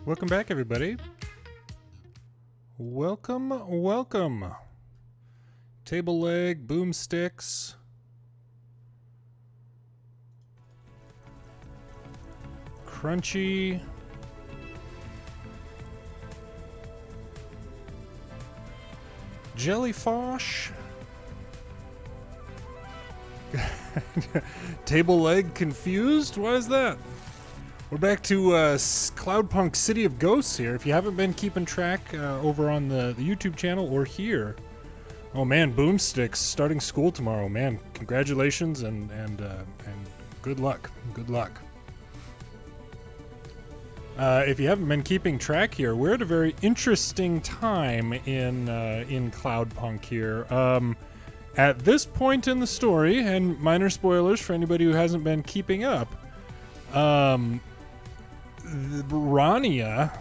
Welcome back, everybody. Welcome. Table leg, boomsticks. Crunchy. Jellyfish. Table leg confused? Why is that? We're back to Cloudpunk City of Ghosts here. If you haven't been keeping track over on the YouTube channel or here. Oh man, Boomsticks starting school tomorrow. Man, congratulations and good luck. Good luck. If you haven't been keeping track here, we're at a very interesting time in Cloudpunk here. At this point in the story, and minor spoilers for anybody who hasn't been keeping up, Rania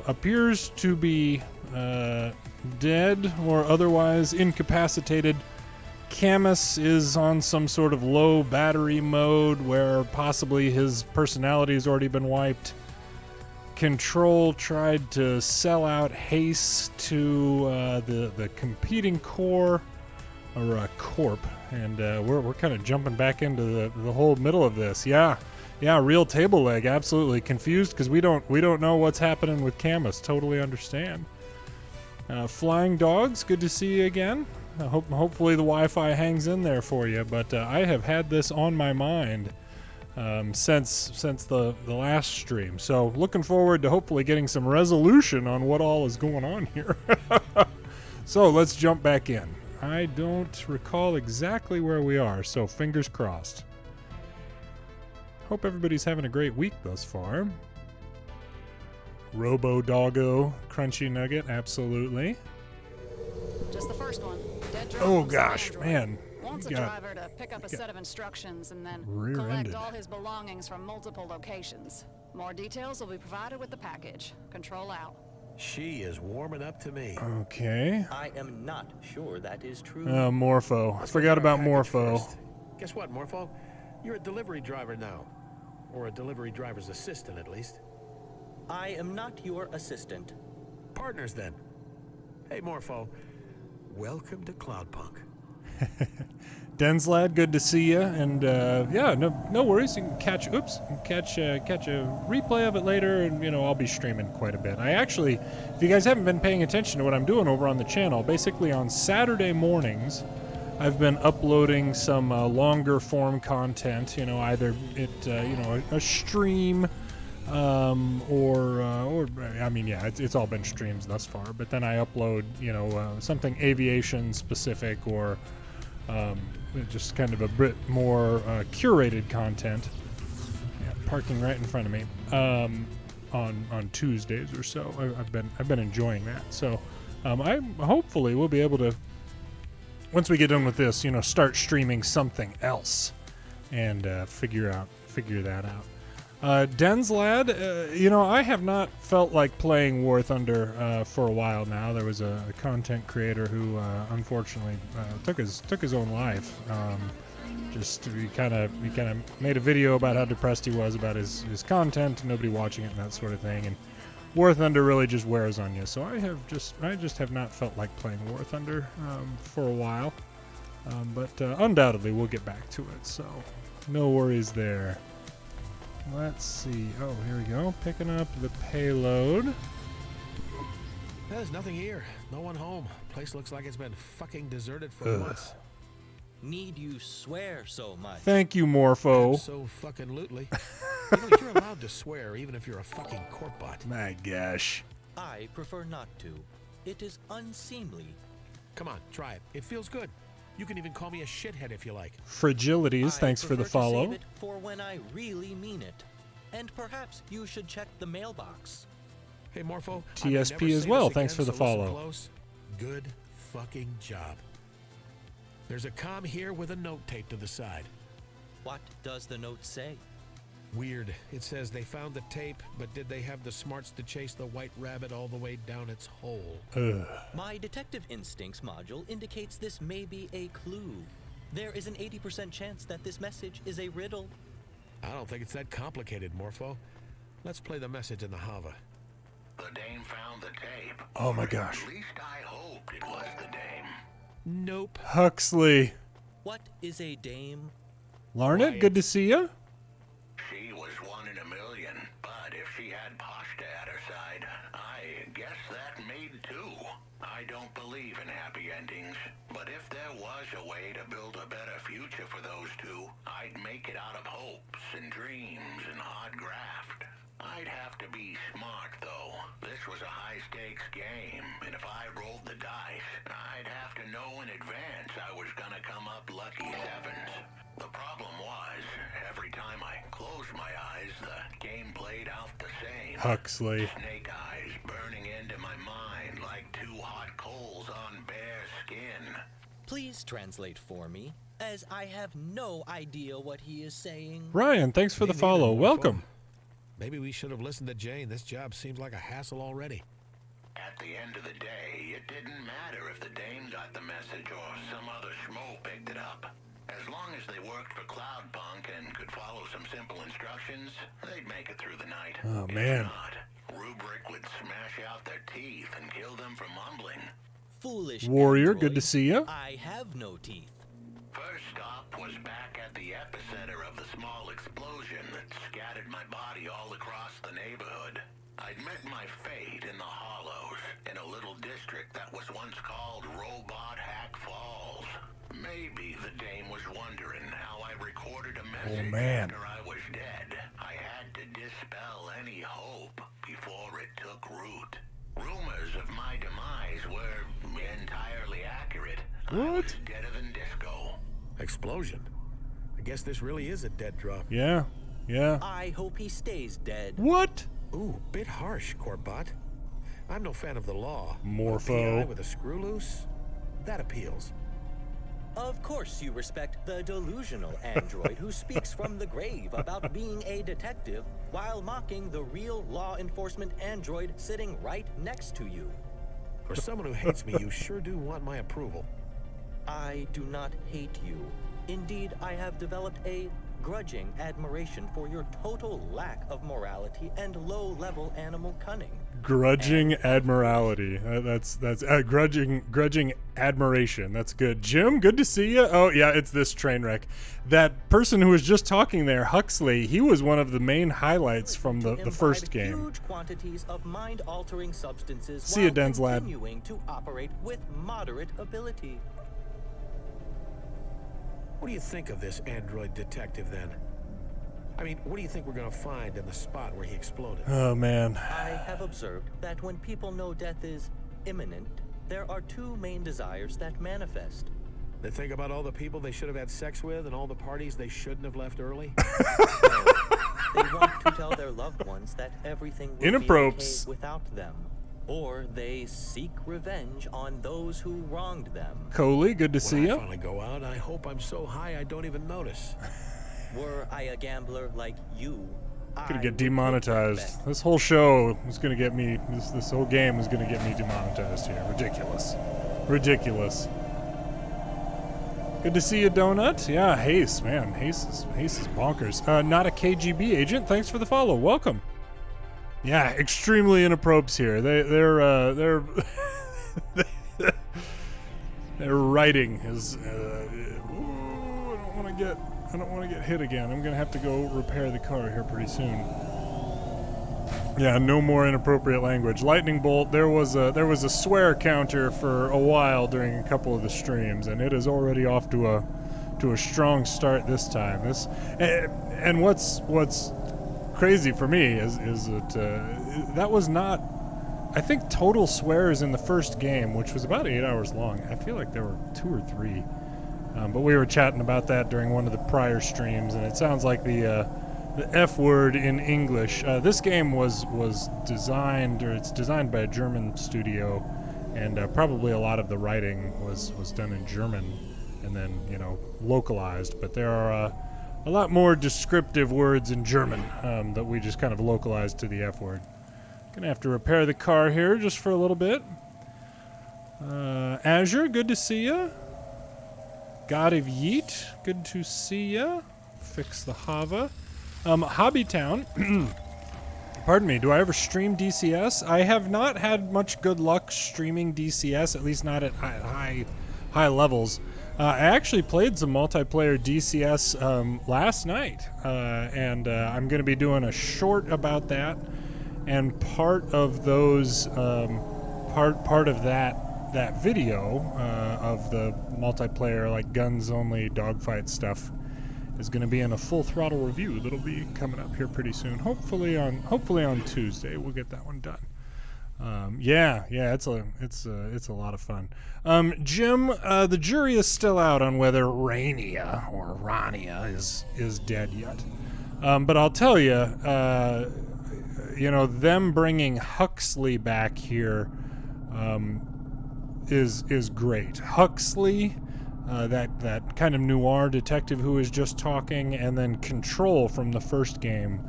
appears to be dead or otherwise incapacitated. Camus is on some sort of low battery mode where possibly his personality has already been wiped. Control tried to sell out Hayse to the competing core, or corp, and we're kind of jumping back into the whole middle of this. Yeah, real table leg, absolutely confused because we don't know what's happening with Camus. Totally understand. Flying dogs, good to see you again. Hopefully the Wi-Fi hangs in there for you, but I have had this on my mind since the last stream, so looking forward to hopefully getting some resolution on what all is going on here. So let's jump back in. I don't recall exactly where we are, so fingers crossed. Hope everybody's having a great week thus far. Robo Doggo Crunchy Nugget, absolutely. Just the first one. Dead Oh gosh, man. Wants a driver to pick up a set of instructions and then collect all his belongings from multiple locations. More details will be provided with the package. Control out. She is warming up to me. Okay. I am not sure that is true. Morpho. I forgot about Morpho. Guess what, Morpho? You're a delivery driver now. Or a delivery driver's assistant, at least. I am not your assistant. Partners, then. Hey, Morpho. Welcome to Cloudpunk. Denslad, good to see you, and yeah, no worries. You can catch a replay of it later, and I'll be streaming quite a bit. I actually, if you guys haven't been paying attention to what I'm doing over on the channel, basically on Saturday mornings, I've been uploading some longer form content. Either a stream, or I mean, yeah, it's all been streams thus far. But then I upload, something aviation specific or. Just kind of a bit more curated content. Yeah, parking right in front of me on Tuesdays or so. I've been enjoying that. So I hopefully will be able to, once we get done with this, start streaming something else and figure that out. Denslad, I have not felt like playing War Thunder for a while now. There was a content creator who unfortunately took his own life. He kind of made a video about how depressed he was about his content, nobody watching it and that sort of thing. And War Thunder really just wears on you. So I just have not felt like playing War Thunder for a while. But undoubtedly we'll get back to it. So no worries there. Let's see. Oh, here we go. Picking up the payload. There's nothing here. No one home. Place looks like it's been fucking deserted for months. Need you swear so much? Thank you, Morpho. So fucking lootly. You're allowed to swear even if you're a fucking corp bot. My gosh. I prefer not to. It is unseemly. Come on, try it. It feels good. You can even call me a shithead if you like. Fragilities, thanks for the follow. I prefer to save it for when I really mean it. And perhaps you should check the mailbox. Hey, Morpho. TSP as well, thanks for the follow. Good fucking job. There's a comm here with a note taped to the side. What does the note say? Weird. It says they found the tape, but did they have the smarts to chase the white rabbit all the way down its hole? My detective instincts module indicates this may be a clue. There is an 80% chance that this message is a riddle. I don't think it's that complicated, Morpho. Let's play the message in the Hava. the dame found the tape. Oh my gosh. At least I hoped it was the dame. Nope. Huxley. What is a dame? Larnett, good to see you. She was 1 in a million, but if she had Pashta at her side, I guess that made 2. I don't believe in happy endings, but if there was a way to build a better future for those 2, I'd make it out of hopes and dreams and hard graft. I'd have to be smart, though. This was a high-stakes game, and if I rolled the dice, I'd have to know in advance I was gonna come up lucky 7s. The problem was, every time I closed my eyes, the game played out the same. Huxley. Snake eyes burning into my mind like 2 hot coals on bare skin. Please translate for me, as I have no idea what he is saying. Ryan, thanks for the Me follow. neither, Welcome. Maybe we should have listened to Jane. This job seems like a hassle already. At the end of the day, it didn't matter if the dame got the message or some other schmo picked it up. As long as they worked for Cloudpunk and could follow some simple instructions, they'd make it through the night. Oh, man. If not, Rubric would smash out their teeth and kill them for mumbling. Foolish Warrior, android. good to see you. I have no teeth. First stop was back at the epicenter of the small explosion that scattered my body all across the neighborhood. I'd met my fate in the Hollows, in a little district that was once called Robot Hack Falls. Maybe the dame was wondering how I recorded a message man. after I was dead. I had to dispel any hope before it took root. Rumors of my demise were entirely accurate. I What? was deader than disco. Explosion. I guess this really is a dead drop. Yeah. Yeah. I hope he stays dead. What? Ooh, bit harsh, Corbett. I'm no fan of the law. Morpho. A PI with a screw loose? That appeals. Of course you respect the delusional android who speaks from the grave about being a detective while mocking the real law enforcement android sitting right next to you. For someone who hates me, you sure do want my approval. I do not hate you. Indeed, I have developed a grudging admiration for your total lack of morality and low-level animal cunning. Grudging admiralty. That's grudging admiration. That's good. Jim, good to see you. Oh yeah, it's this train wreck. That person who was just talking there, Huxley, he was one of the main highlights from the first game. Huge quantities of mind-altering substances See ya, while Den's lad. continuing to operate with moderate ability. What do you think of this android detective, then? I mean, what do you think we're gonna find in the spot where he exploded? Oh man. I have observed that when people know death is imminent, there are 2 main desires that manifest. They think about all the people they should have had sex with and all the parties they shouldn't have left early? No, they want to tell their loved ones that everything will be okay Inapprops. without them. Or they seek revenge on those who wronged them. Coley, good to see When I you. finally go out, I hope I'm so high I don't even notice. Were I a gambler like you, Gonna I get would demonetized. take that bet. This whole show is gonna get me. This whole game is gonna get me demonetized here. Ridiculous. Ridiculous. Good to see you, Donut. Yeah, Hayse, man. Hayse is bonkers. Not a KGB agent. Thanks for the follow. Welcome. Yeah, extremely inappropriate here. They're their writing is. Ooh, I don't want to get hit again. I'm gonna have to go repair the car here pretty soon. Yeah, no more inappropriate language. Lightning bolt. There was a swear counter for a while during a couple of the streams, and it is already off to a strong start this time. And what's crazy for me is that that was not. I think total swears in the first game, which was about 8 hours long. I feel like there were 2 or 3. But we were chatting about that during one of the prior streams, and it sounds like the F word in English. This game was designed, or it's designed by a German studio, and probably a lot of the writing was done in German, and then localized. But there are a lot more descriptive words in German that we just kind of localized to the F word. Gonna have to repair the car here just for a little bit. Azure, good to see ya. God of Yeet, good to see ya. Fix the Hava. Hobbytown Pardon me, do I ever stream DCS? I have not had much good luck streaming DCS, at least not at high levels. I actually played some multiplayer DCS last night, and I'm going to be doing a short about that. And part of those, part of that video of the multiplayer, like guns only dogfight stuff, is going to be in a full throttle review that'll be coming up here pretty soon. Hopefully on Tuesday we'll get that one done. Yeah, it's a lot of fun. Jim, the jury is still out on whether Rania or Rania is dead yet. But I'll tell you, them bringing Huxley back here is great. Huxley. That kind of noir detective who was just talking, and then Control from the first game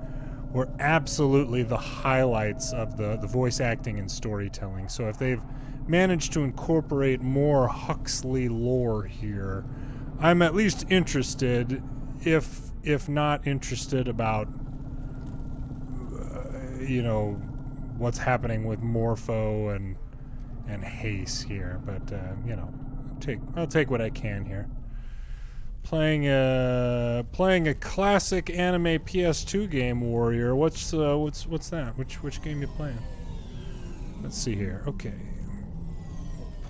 were absolutely the highlights of the voice acting and storytelling. So if they've managed to incorporate more Huxley lore here, I'm at least interested, if not interested about what's happening with Morpho and Hayse here. But I'll take what I can here. Playing a classic anime PS2 game, Warrior. What's that? Which game you playing? Let's see here. Okay.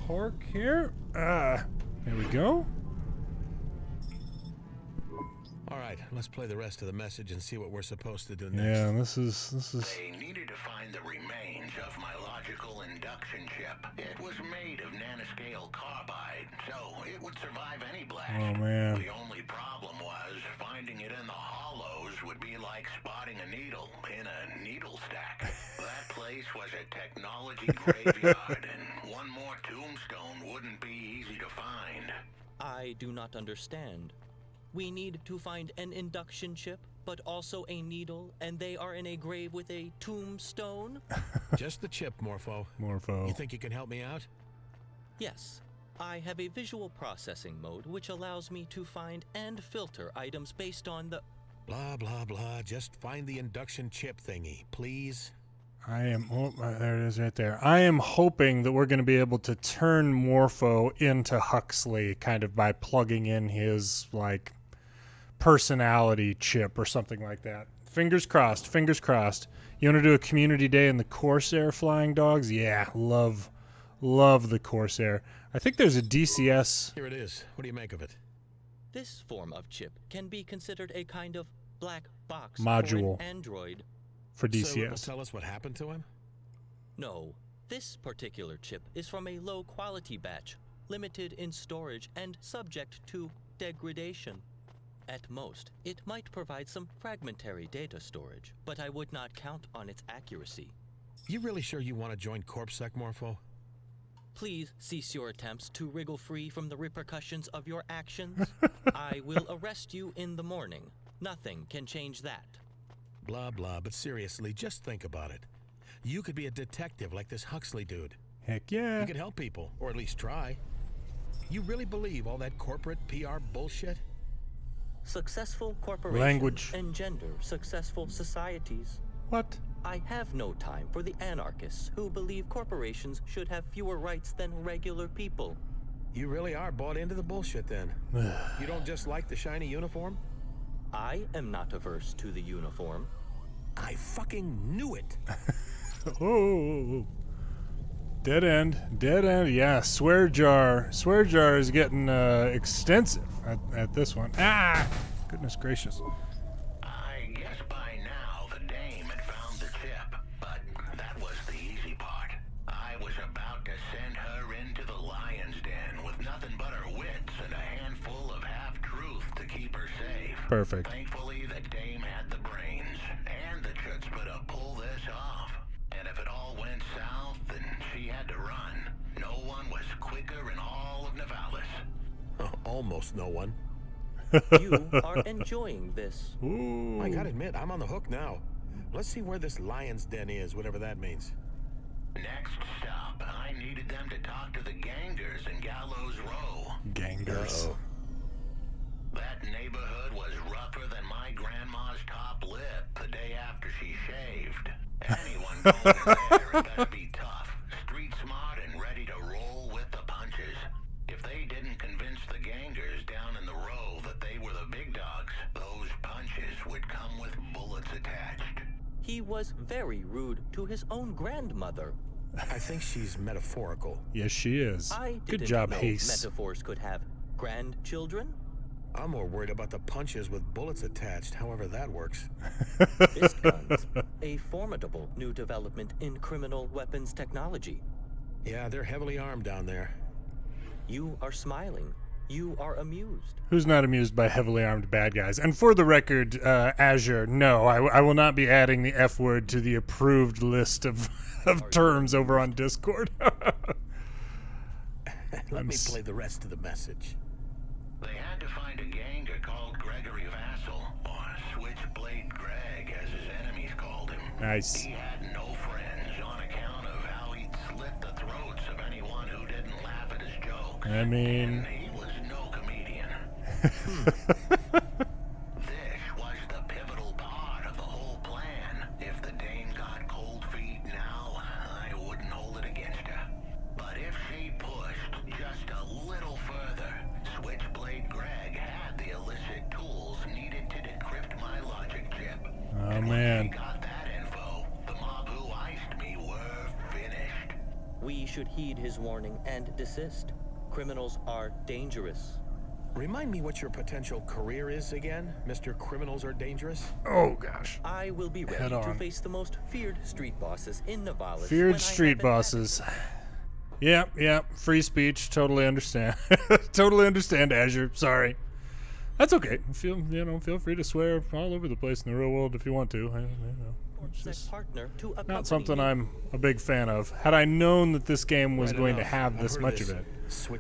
Park here. There we go. All right, let's play the rest of the message and see what we're supposed to do next. Yeah, this is. They needed to find the remains of my logical induction chip. It was made of nanoscale carbide, so it would survive any blast. Oh man. The only problem was finding it in the hollows would be like spotting a needle in a needle stack. That place was a technology graveyard, and one more tombstone wouldn't be easy to find. I do not understand. We need to find an induction chip, but also a needle, and they are in a grave with a tombstone? Just the chip, Morpho. Morpho. You think you can help me out? Yes. I have a visual processing mode which allows me to find and filter items based on the... Blah, blah, blah. Just find the induction chip thingy, please. There it is right there. I am hoping that we're going to be able to turn Morpho into Huxley kind of by plugging in his, personality chip or something like that. Fingers crossed, fingers crossed. You want to do a community day in the Corsair flying dogs? Yeah, love the Corsair. I think there's a DCS. Here it is. What do you make of it? This form of chip can be considered a kind of black box module for an android. For DCS. So it'll tell us what happened to him? No. This particular chip is from a low-quality batch, limited in storage and subject to degradation. At most, it might provide some fragmentary data storage, but I would not count on its accuracy. You really sure you want to join CorpSec, Morpho? Please cease your attempts to wriggle free from the repercussions of your actions. I will arrest you in the morning. Nothing can change that. Blah, blah, but seriously, just think about it. You could be a detective like this Huxley dude. Heck yeah. You could help people, or at least try. You really believe all that corporate PR bullshit? Successful corporations Language. engender successful societies. What? I have no time for the anarchists who believe corporations should have fewer rights than regular people. You really are bought into the bullshit then. You don't just like the shiny uniform? I am not averse to the uniform. I fucking knew it. Oh. Dead end. Yeah, swear jar is getting extensive at this one. Ah, goodness gracious. I guess by now the dame had found the chip, but that was the easy part. I was about to send her into the lion's den with nothing but her wits and a handful of half-truth to keep her safe. Perfect. Thankfully, the dame had the brains and the chutzpah to pull this off. And if it all went south, then she had to run. No one was quicker in all of Navalis. Almost no one. You are enjoying this. Ooh. I gotta admit, I'm on the hook now. Let's see where this lion's den is, whatever that means. Next stop, I needed them to talk to the gangers in Gallows Row. Gangers. Uh-oh. That neighborhood was rougher than my grandma's top lip the day after she shaved. Anyone going in there better be tough, street smart, and ready to roll with the punches. If they didn't convince the gangers down in the row that they were the big dogs, those punches would come with bullets attached. He was very rude to his own grandmother. I think she's metaphorical. Yes, she is. Good job, Hayse. Metaphors could have grandchildren. I'm more worried about the punches with bullets attached, however that works. Fist guns, a formidable new development in criminal weapons technology. Yeah, they're heavily armed down there. You are smiling. You are amused. Who's not amused by heavily armed bad guys? And for the record, Azure, no, I will not be adding the F word to the approved list of terms over on Discord. Let me play the rest of the message. They had to find a ganger called Gregory Vassal, or Switchblade Greg, as his enemies called him. Nice. He had no friends on account of how he'd slit the throats of anyone who didn't laugh at his jokes. I mean... And he was no comedian. This was the pivotal part of the whole plan. If the dame got cold feet now, I wouldn't hold it against her. But if she pushed just a little further, Switchblade Greg had the illicit tools needed to decrypt my logic chip. Oh, and man. Once he got that info, the mob who iced me were finished. We should heed his warning and desist. Criminals are dangerous. Remind me what your potential career is again, Mr. Criminals Are Dangerous? Oh, gosh. I will be ready to face the most feared street bosses in Navalis. Feared street bosses. Yeah, free speech. Totally understand. Totally understand, Azure. Sorry. That's okay. Feel free to swear all over the place in the real world if you want to. It's just partner to not something I'm a big fan of. Had I known that this game was going to have this much of it,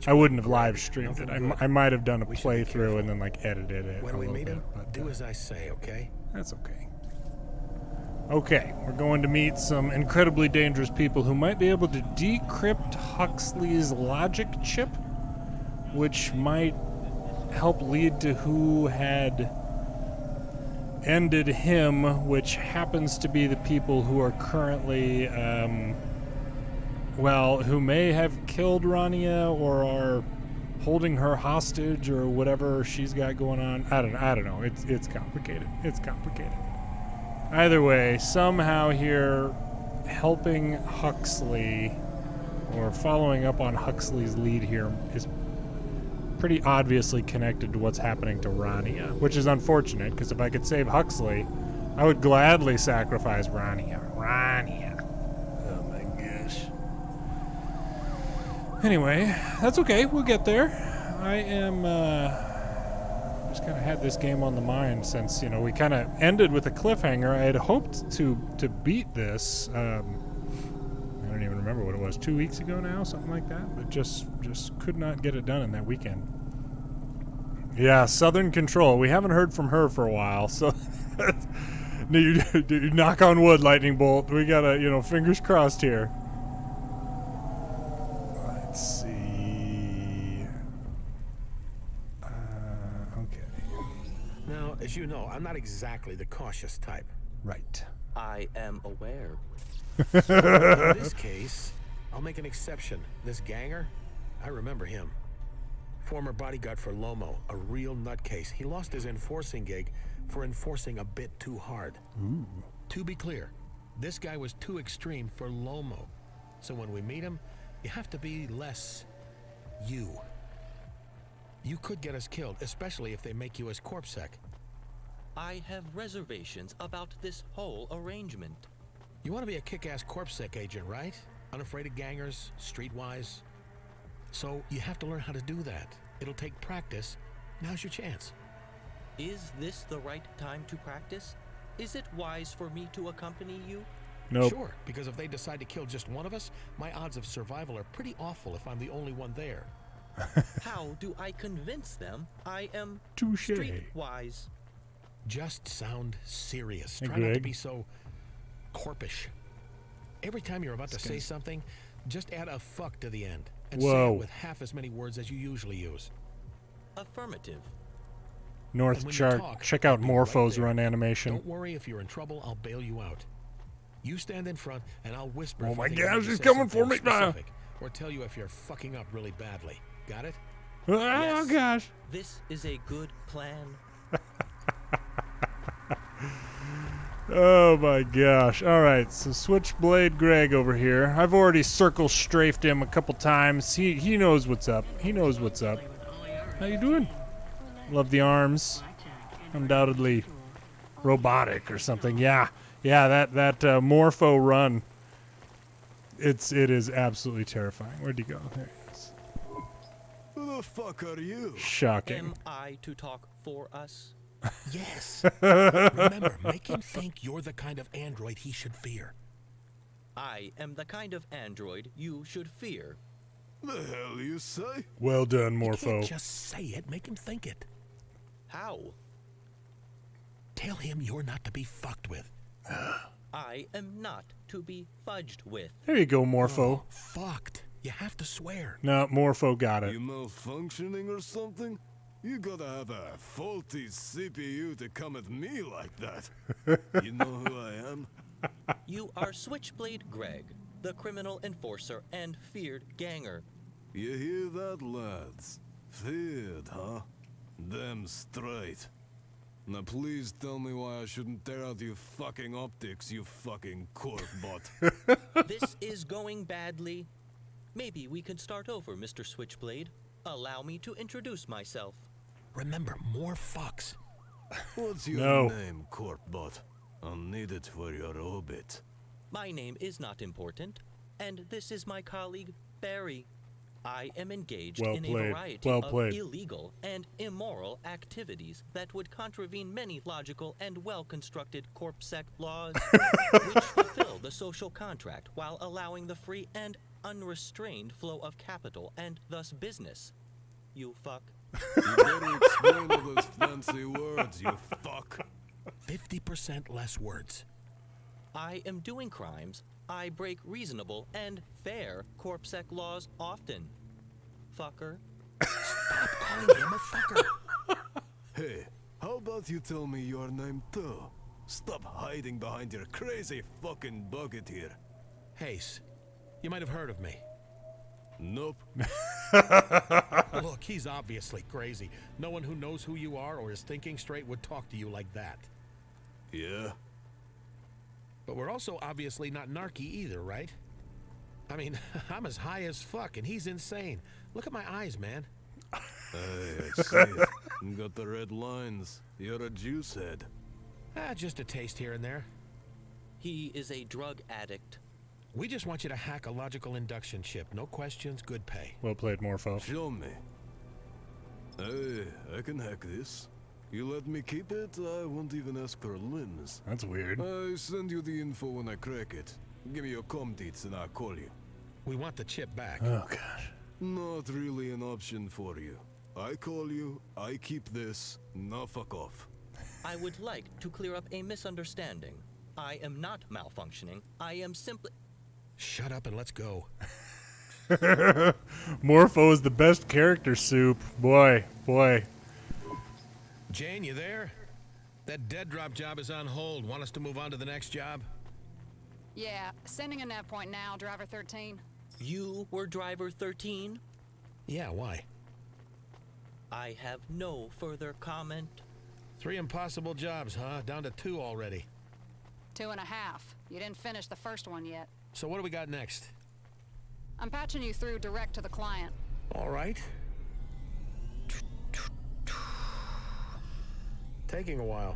I wouldn't have live streamed it. I might have done a playthrough and then like edited it When a we little meet bit. him, But do as I say, okay? that's okay. Okay, we're going to meet some incredibly dangerous people who might be able to decrypt Huxley's logic chip, which might help lead to who had ended him, which happens to be the people who are currently, who may have killed Rania or are holding her hostage or whatever she's got going on. I don't know. It's complicated. It's complicated. Either way, somehow here, helping Huxley or following up on Huxley's lead here is pretty obviously connected to what's happening to Rania, which is unfortunate, because if I could save Huxley, I would gladly sacrifice Rania. Oh my gosh. Anyway, that's okay. We'll get there. I am just kind of had this game on the mind since, we kind of ended with a cliffhanger. I had hoped to beat this. I don't even remember what it was, 2 weeks ago now, something like that, but just could not get it done in that weekend. Yeah, Southern Control. We haven't heard from her for a while, so you knock on wood, Lightning Bolt. We gotta, fingers crossed here. Let's see. Okay. Now, as you know, I'm not exactly the cautious type. Right. I am aware. In this case, I'll make an exception. This ganger, I remember him. Former bodyguard for Lomo, a real nutcase. He lost his enforcing gig for enforcing a bit too hard. Ooh. To be clear, this guy was too extreme for Lomo. So when we meet him, you have to be less you. You could get us killed, especially if they make you as corpsec. I have reservations about this whole arrangement. You want to be a kick-ass corpsec agent, right? Unafraid of gangers, streetwise. So you have to learn how to do that. It'll take practice. Now's your chance. Is this the right time to practice? Is it wise for me to accompany you? Nope. Sure, because if they decide to kill just one of us, my odds of survival are pretty awful if I'm the only one there. How do I convince them I am Touché. streetwise? Just sound serious. Hey, Try not to Greg. be so corpish. Every time you're about to say something, just add a fuck to the end. And say Whoa. it with half as many words as you usually use. Affirmative. North And when you chart. talk, Check out I'll be right Morpho's there. run animation. Don't worry, if you're in trouble, I'll bail you out. You stand in front, and I'll whisper. Oh if I my think I need gosh, to he's say coming for something me. specific, or tell you if you're fucking up really badly. Got it? Oh Yes. gosh. This is a good plan. Oh my gosh. All right, so Switchblade Greg over here. I've already circle strafed him a couple times. He knows what's up. He knows what's up. How you doing? Love the arms. Undoubtedly robotic or something. Yeah. Yeah, that Morpho run. It is absolutely terrifying. Where'd he go? There he is. Who the fuck are you? Shocking. Am I to talk for us? Yes. Remember, make him think you're the kind of android he should fear. I am the kind of android you should fear. The hell you say? Well done, You Morpho. can't just say it. Make him think it. How? Tell him you're not to be fucked with. I am not to be fudged with. There you go, Morpho. Oh, fucked. You have to swear. No, Morpho got it. You malfunctioning or something? You gotta have a faulty CPU to come at me like that. You know who I am? You are Switchblade Greg, the criminal enforcer and feared ganger. You hear that, lads? Feared, huh? Damn straight. Now please tell me why I shouldn't tear out your fucking optics, you fucking cork bot. This is going badly. Maybe we could start over, Mr. Switchblade. Allow me to introduce myself. Remember, more fucks. What's your No. name, cork bot? I'll need it for your obit. My name is not important, and this is my colleague, Barry. I am engaged Well in played. a variety Well of played. illegal and immoral activities that would contravene many logical and well-constructed corpsec laws, which fulfill the social contract while allowing the free and unrestrained flow of capital and thus business. You fuck. You better explain all those fancy words, you fuck. 50% less words. I am doing crimes. I break reasonable and fair corpsec laws often. Fucker. Stop calling him a fucker. Hey, how about you tell me your name too? Stop hiding behind your crazy fucking bucket here. Hayse, you might have heard of me. Nope. Look, he's obviously crazy. No one who knows who you are or is thinking straight would talk to you like that. Yeah? But we're also obviously not narky either, right? I mean, I'm as high as fuck and he's insane. Look at my eyes, man. Hey, I see it. You got the red lines. You're a juice head. Just a taste here and there. He is a drug addict. We just want you to hack a logical induction chip. No questions, good pay. Well played, Morpho. Show me. Hey, I can hack this. You let me keep it, I won't even ask for limbs. That's weird. I send you the info when I crack it. Give me your com deets and I'll call you. We want the chip back. Oh gosh. Not really an option for you. I call you, I keep this, now fuck off. I would like to clear up a misunderstanding. I am not malfunctioning. I am simply... Shut up and let's go. Morpho is the best character, Soup. Boy. Jane, you there? That dead drop job is on hold. Want us to move on to the next job? Yeah, sending a nav point now, driver 13. You were driver 13? Yeah, why? I have no further comment. 3 impossible jobs, huh? Down to 2 already. 2.5. You didn't finish the first one yet. So what do we got next? I'm patching you through direct to the client. All right. Taking a while.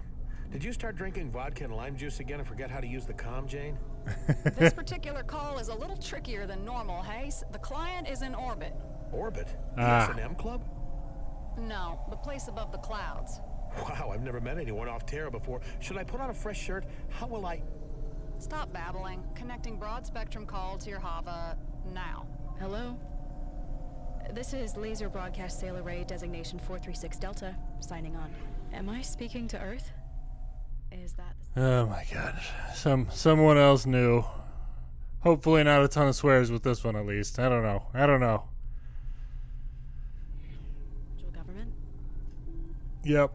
Did you start drinking vodka and lime juice again and forget how to use the comm, Jane? This particular call is a little trickier than normal, Hayse. The client is in orbit. Orbit? The Ah. S&M Club? No, the place above the clouds. Wow, I've never met anyone off Terra before. Should I put on a fresh shirt? How will I... Stop babbling. Connecting broad spectrum call to your Hava now. Hello? This is Laser Broadcast Sail Array Designation 436 Delta, signing on. Am I speaking to Earth? Is that the... Oh my gosh. Someone else knew. Hopefully not a ton of swears with this one at least. I don't know. Central government? Yep.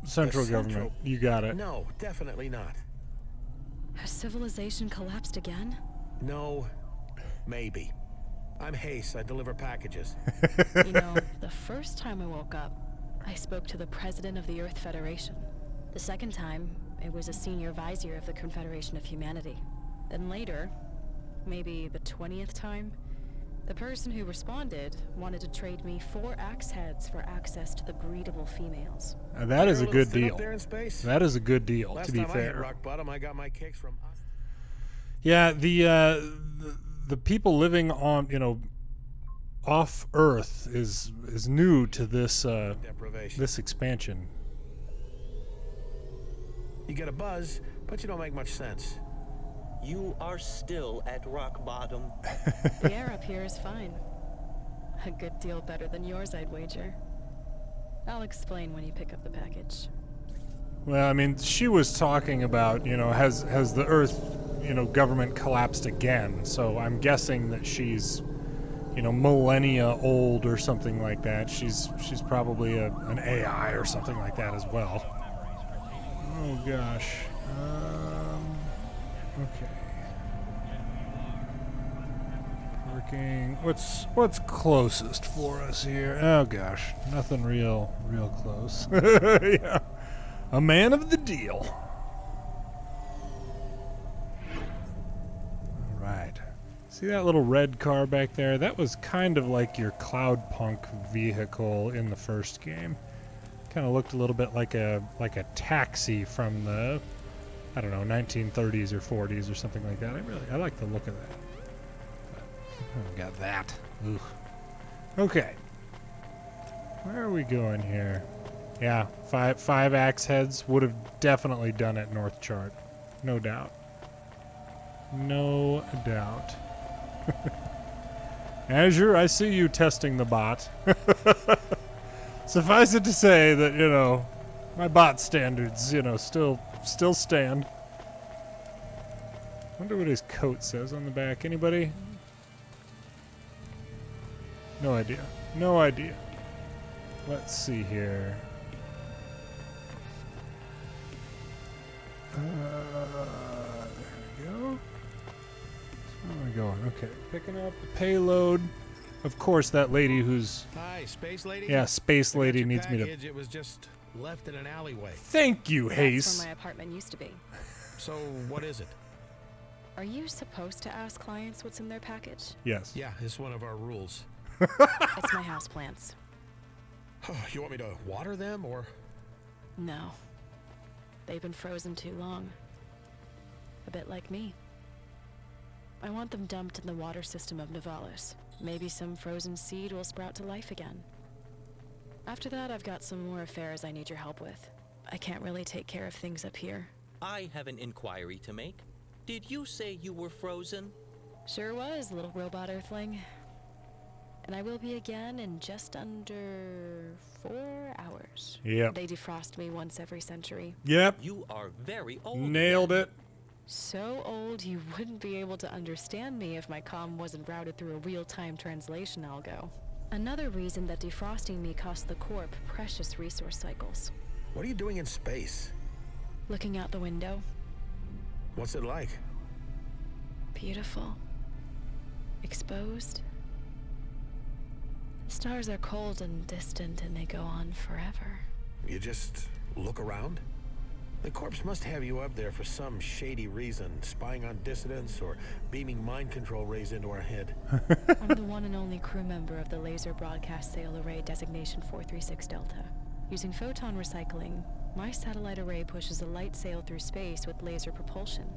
Central The government. You got it. No, definitely not. Has civilization collapsed again? No, maybe. I'm Hayse. I deliver packages. You know, the first time I woke up, I spoke to the president of the Earth Federation. The second time, it was a senior vizier of the Confederation of Humanity. Then later, maybe the 20th time, the person who responded wanted to trade me 4 axe heads for access to the breedable females. That is a good deal. There in space? That is a good deal, Last to be time I hit fair. rock bottom, I got my kicks from us. Yeah, the people living on, you know, off Earth is new to this Deprivation. this expansion. You get a buzz, but you don't make much sense. You are still at rock bottom. The air up here is fine. A good deal better than yours, I'd wager. I'll explain when you pick up the package. Well, I mean, she was talking about, you know, has the Earth, you know, government collapsed again? So I'm guessing that she's, you know, millennia old or something like that. She's probably an AI or something like that as well. Oh gosh. Okay. Parking. What's closest for us here? Oh gosh, nothing real close. Yeah. A man of the deal. All right. See that little red car back there? That was kind of like your Cloudpunk vehicle in the first game. Kind of looked a little bit like a taxi from the, I don't know, 1930s or 40s or something like that. I like the look of that. But, oh, got that. Ugh. Okay. Where are we going here? Yeah, five axe heads would have definitely done it North Chart. No doubt. No doubt. Azure, I see you testing the bot. Suffice it to say that, you know, my bot standards, you know, still stand. Wonder what his coat says on the back. Anybody? No idea. No idea. Let's see here. There we go. Where am I going? Okay, picking up the payload. Of course, that lady who's... Hi, space lady? Yeah, space lady I got your needs me to... package. It was just left in an alleyway. Thank you, That's Hayse. where my apartment used to be. So, what is it? Are you supposed to ask clients what's in their package? Yes. Yeah, it's one of our rules. It's my houseplants. You want me to water them, or...? No. They've been frozen too long. A bit like me. I want them dumped in the water system of Nivalis. Maybe some frozen seed will sprout to life again. After that, I've got some more affairs I need your help with. I can't really take care of things up here. I have an inquiry to make. Did you say you were frozen? Sure was, little robot earthling. And I will be again in just under 4 hours. Yep. They defrost me once every century. Yep. You are very old. Nailed then. it. So old you wouldn't be able to understand me if my comm wasn't routed through a real-time translation algo. Another reason that defrosting me cost the Corp precious resource cycles. What are you doing in space? Looking out the window. What's it like? Beautiful. Exposed. The stars are cold and distant and they go on forever. You just look around? The corpse must have you up there for some shady reason, spying on dissidents or beaming mind control rays into our head. I'm the one and only crew member of the Laser Broadcast Sail Array Designation 436 Delta. Using photon recycling, my satellite array pushes a light sail through space with laser propulsion.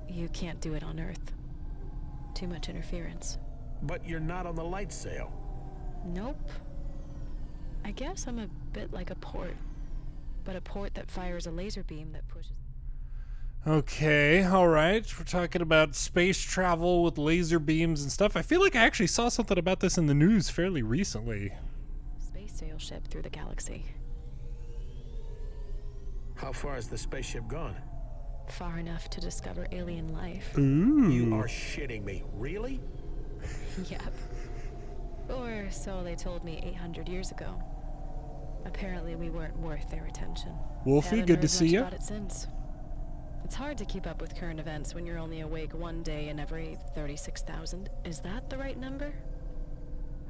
You can't do it on Earth. Too much interference. But you're not on the light sail. Nope. I guess I'm a bit like a port. But a port that fires a laser beam that pushes... Okay, all right. We're talking about space travel with laser beams and stuff. I feel like I actually saw something about this in the news fairly recently. Space sail ship through the galaxy. How far has the spaceship gone? Far enough to discover alien life. Ooh. You are shitting me. Really? Yep. Or so they told me 800 years ago. Apparently we weren't worth their attention. Wolfie, Haven't good to heard see much you. about it since. It's hard to keep up with current events when you're only awake one day in every 36,000. Is that the right number?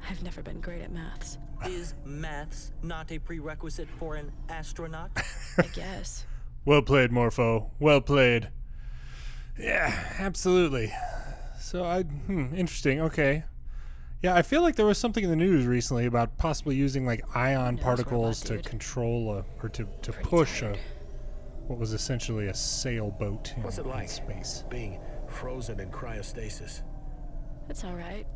I've never been great at maths. Is maths not a prerequisite for an astronaut? I guess. Well played, Morpho. Well played. Yeah, absolutely. So interesting. Okay. Yeah, I feel like there was something in the news recently about possibly using like ion particles to control or to push what was essentially a sailboat What's it like in space. being frozen in cryostasis? It's all right.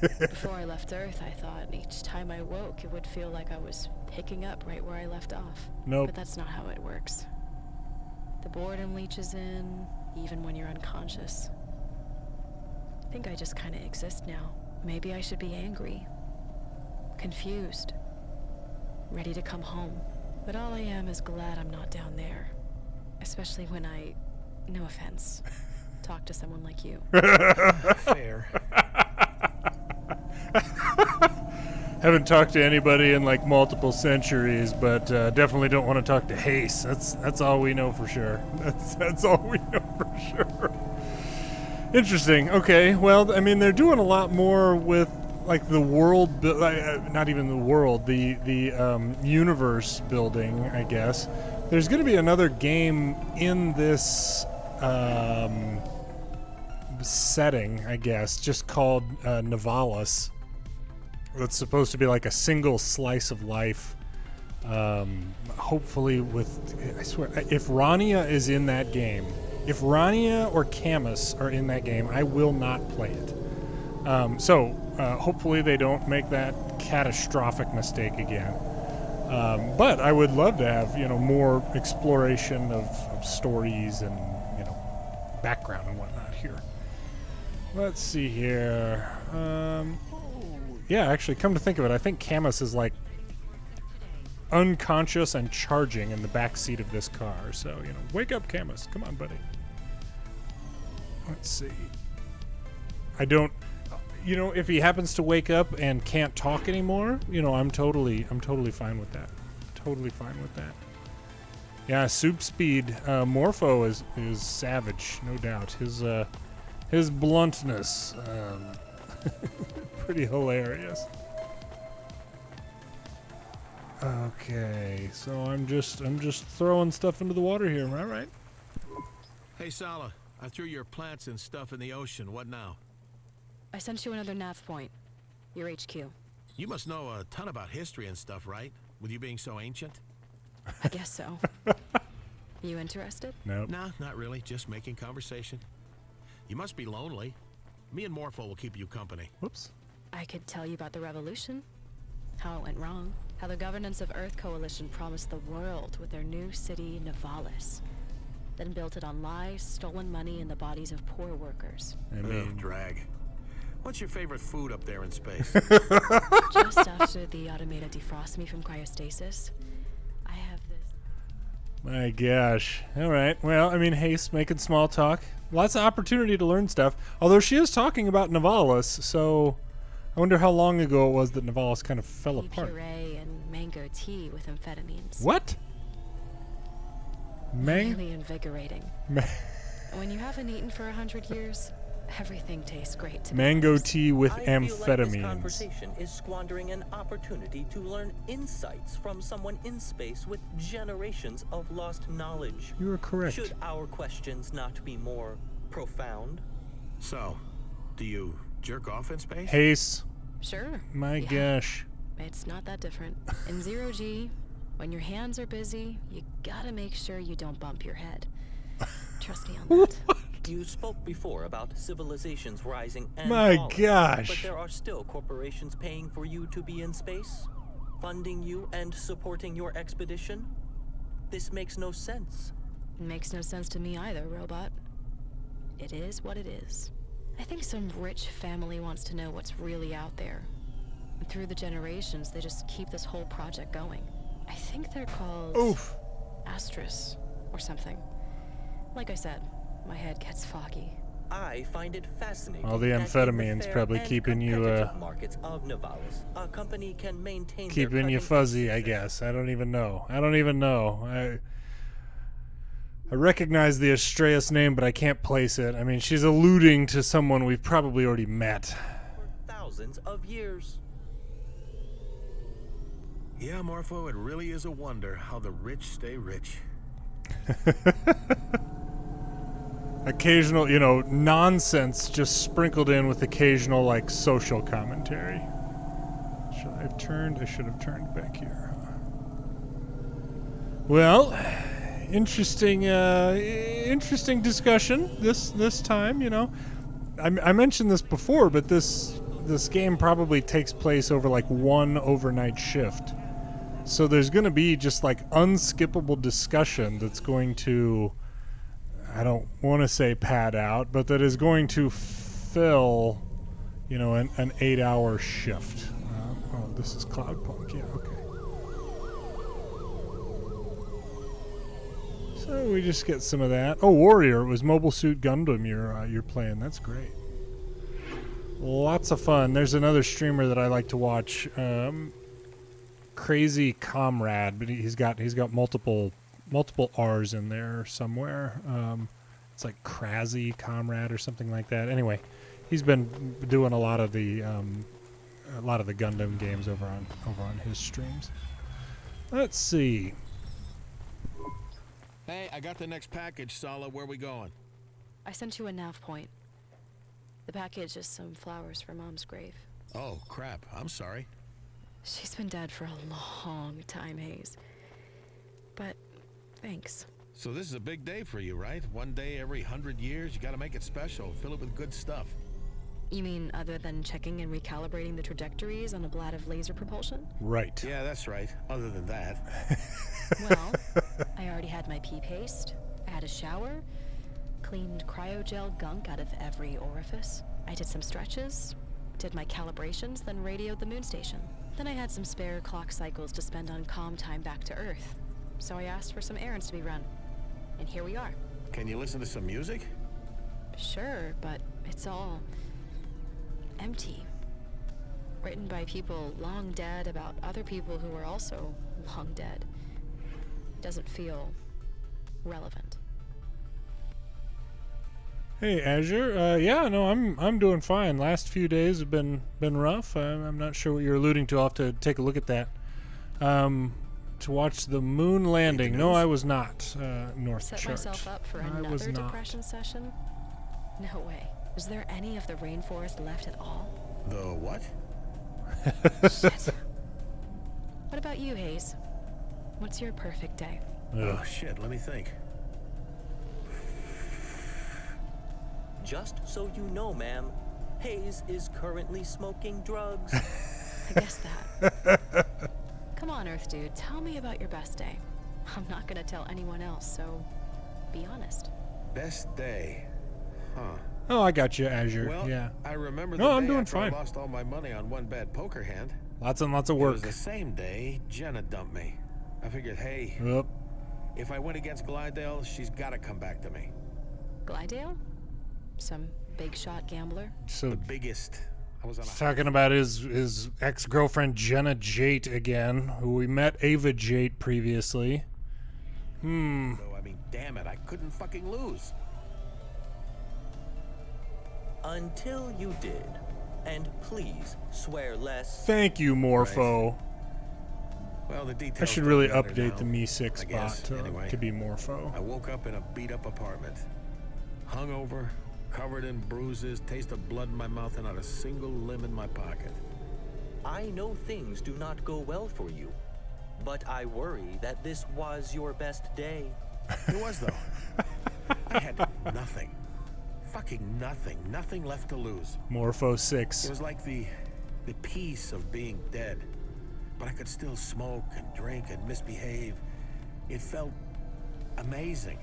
Before I left Earth, I thought each time I woke, it would feel like I was picking up right where I left off. Nope. But that's not how it works. The boredom leaches in, even when you're unconscious. I think I just kind of exist now. Maybe I should be angry, confused, ready to come home. But all I am is glad I'm not down there. Especially when I, no offense, talk to someone like you. Fair. Haven't talked to anybody in like multiple centuries, but definitely don't want to talk to Hayse. That's all we know for sure. That's all we know for sure. Interesting. Okay. Well, I mean, they're doing a lot more with like the world, not even the world, the universe building, I guess. There's going to be another game in this setting, I guess, just called Nivalis. That's supposed to be like a single slice of life. Hopefully with, I swear, if Rania is in that game, if Rania or Camus are in that game, I will not play it. So hopefully they don't make that catastrophic mistake again. But I would love to have, more exploration of stories and, background and whatnot here. Let's see here. Yeah, actually, come to think of it, I think Camus is like unconscious and charging in the back seat of this car. So, wake up, Camus. Come on, buddy. Let's see. I don't, if he happens to wake up and can't talk anymore, I'm totally fine with that. Totally fine with that. Yeah, Soup Speed Morpho is savage, no doubt. His bluntness, pretty hilarious. Okay, so I'm just throwing stuff into the water here. All right. Hey, Sala, I threw your plants and stuff in the ocean. What now? I sent you another nav point. Your HQ. You must know a ton about history and stuff, right? With you being so ancient? I guess so. You interested? Nope. Nah, not really. Just making conversation. You must be lonely. Me and Morpho will keep you company. Whoops. I could tell you about the revolution. How it went wrong. How the governance of Earth Coalition promised the world with their new city, Nivalis. Then built it on lies, stolen money, and the bodies of poor workers. I mean, drag. What's your favorite food up there in space? Just after the automated defrost me from cryostasis, I have this. My gosh. All right. Well, I mean, Hayse making small talk. Lots of opportunity to learn stuff. Although she is talking about Nivalis, so I wonder how long ago it was that Nivalis kind of fell apart. Puree and mango tea with amphetamines. What? Really invigorating. When you haven't eaten for 100 years, everything tastes great to me. Mango tea with I feel like this amphetamines. conversation is squandering an opportunity to learn insights from someone in space with generations of lost knowledge. You are correct. Should our questions not be more profound? So, do you jerk off in space? Hayse. Sure. My Yeah. gosh. It's not that different. In 0G, when your hands are busy, you gotta make sure you don't bump your head. Trust me on that. You spoke before about civilizations rising and My falling, gosh. but there are still corporations paying for you to be in space, funding you and supporting your expedition. This makes no sense. It makes no sense to me either, robot. It is what it is. I think some rich family wants to know what's really out there. And through the generations, they just keep this whole project going. I think they're called Astris or something. Like I said, my head gets foggy. I find it fascinating. All the that in amphetamines fair probably and keeping you, competitive markets of Nivalis, a company can maintain Keeping their you cutting-edge fuzzy, I success. guess. I don't even know. I recognize the Astreus name, but I can't place it. I mean, she's alluding to someone we've probably already met. For thousands of years. Yeah, Morpho, it really is a wonder how the rich stay rich. Occasional, nonsense just sprinkled in with occasional, like, social commentary. Should I have turned? I should have turned back here. Well, interesting discussion this time. I mentioned this before, but this game probably takes place over like one overnight shift. So there's going to be just like unskippable discussion that's going to, I don't want to say pad out, but that is going to fill, an 8-hour shift. Oh, this is Cloudpunk. Yeah, okay. So we just get some of that. Oh, Warrior. It was Mobile Suit Gundam you're playing. That's great. Lots of fun. There's another streamer that I like to watch. Crazy Comrade, but he's got multiple R's in there somewhere. It's like Crazy Comrade or something like that. Anyway, he's been doing a lot of the Gundam games over on his streams. Let's see. Hey, I got the next package, Sala. Where we going? I sent you a nav point. The package is some flowers for Mom's grave. Oh, crap. I'm sorry. She's been dead for a long time, Hayse. But thanks. So this is a big day for you, right? One day every 100 years, you gotta make it special. Fill it with good stuff. You mean other than checking and recalibrating the trajectories on a blade of laser propulsion? Right. Yeah, that's right. Other than that. Well, I already had my pee paste. I had a shower. Cleaned cryogel gunk out of every orifice. I did some stretches. Did my calibrations, then radioed the moon station. Then I had some spare clock cycles to spend on calm time back to Earth. So I asked for some errands to be run. And here we are. Can you listen to some music? Sure, but it's all empty. Written by people long dead about other people who were also long dead. Doesn't feel relevant. Hey Azure, yeah, no, I'm doing fine. Last few days have been rough. I'm not sure what you're alluding to. I'll have to take a look at that. To watch the moon landing. No, I was not. North Set Chart. myself up for another depression session? No way. Is there any of the rainforest left at all? The what? Shit. What about you, Hayse? What's your perfect day? Oh shit, let me think. Just so you know, ma'am, Hayse is currently smoking drugs. I guess that. Come on, Earth Dude, tell me about your best day. I'm not gonna tell anyone else, so be honest. Best day. Huh. Oh, I got you, Azure. Well, yeah. I remember the No, day I'm doing after fine. I lost all my money on one bad poker hand. Lots and lots of It work. was the same day Jenna dumped me. I figured, hey, Yep. if I win against Glidale, she's gotta come back to me. Glidale? Some big shot gambler? So The biggest. I was on a he's talking about his ex-girlfriend Jenna Jate again, who we met Ava Jate previously. I mean, damn it, I couldn't fucking lose. Until you did. And please swear less. Thank you, Morpho. Well, the details I should don't really matter update now, the Me6 I bot guess, to, anyway. to be Morpho. I woke up in a beat-up apartment. Hungover, covered in bruises, taste of blood in my mouth, and not a single limb in my pocket. I know things do not go well for you, but I worry that this was your best day. It was, though. I had nothing. Fucking nothing. Nothing left to lose. Morpho It 6. was like the peace of being dead. But I could still smoke and drink and misbehave. It felt amazing.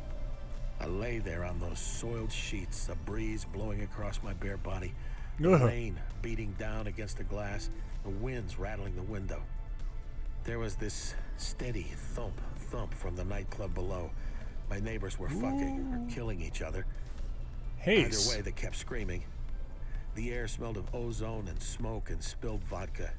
I lay there on those soiled sheets, a breeze blowing across my bare body, the Ugh. rain beating down against the glass, the winds rattling the window. There was this steady thump, thump from the nightclub below. My neighbors were fucking or killing each other. Hayse. Either way, they kept screaming. The air smelled of ozone and smoke and spilled vodka.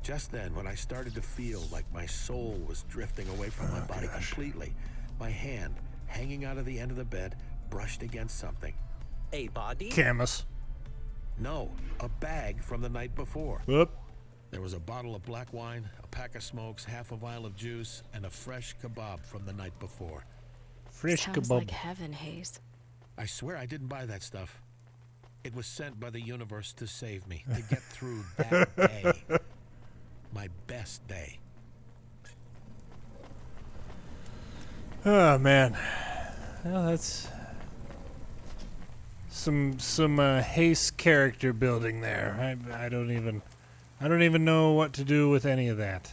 Just then, when I started to feel like my soul was drifting away from my body completely, my hand hanging out of the end of the bed, brushed against something. A body? Camus. No, a bag from the night before. Whoop. There was a bottle of black wine, a pack of smokes, half a vial of juice, and a fresh kebab from the night before. Fresh Sounds kebab. like heaven, Hayse. I swear I didn't buy that stuff. It was sent by the universe to save me, to get through that day. My best day. Oh man, well that's some Hayse character building there. I don't even know what to do with any of that.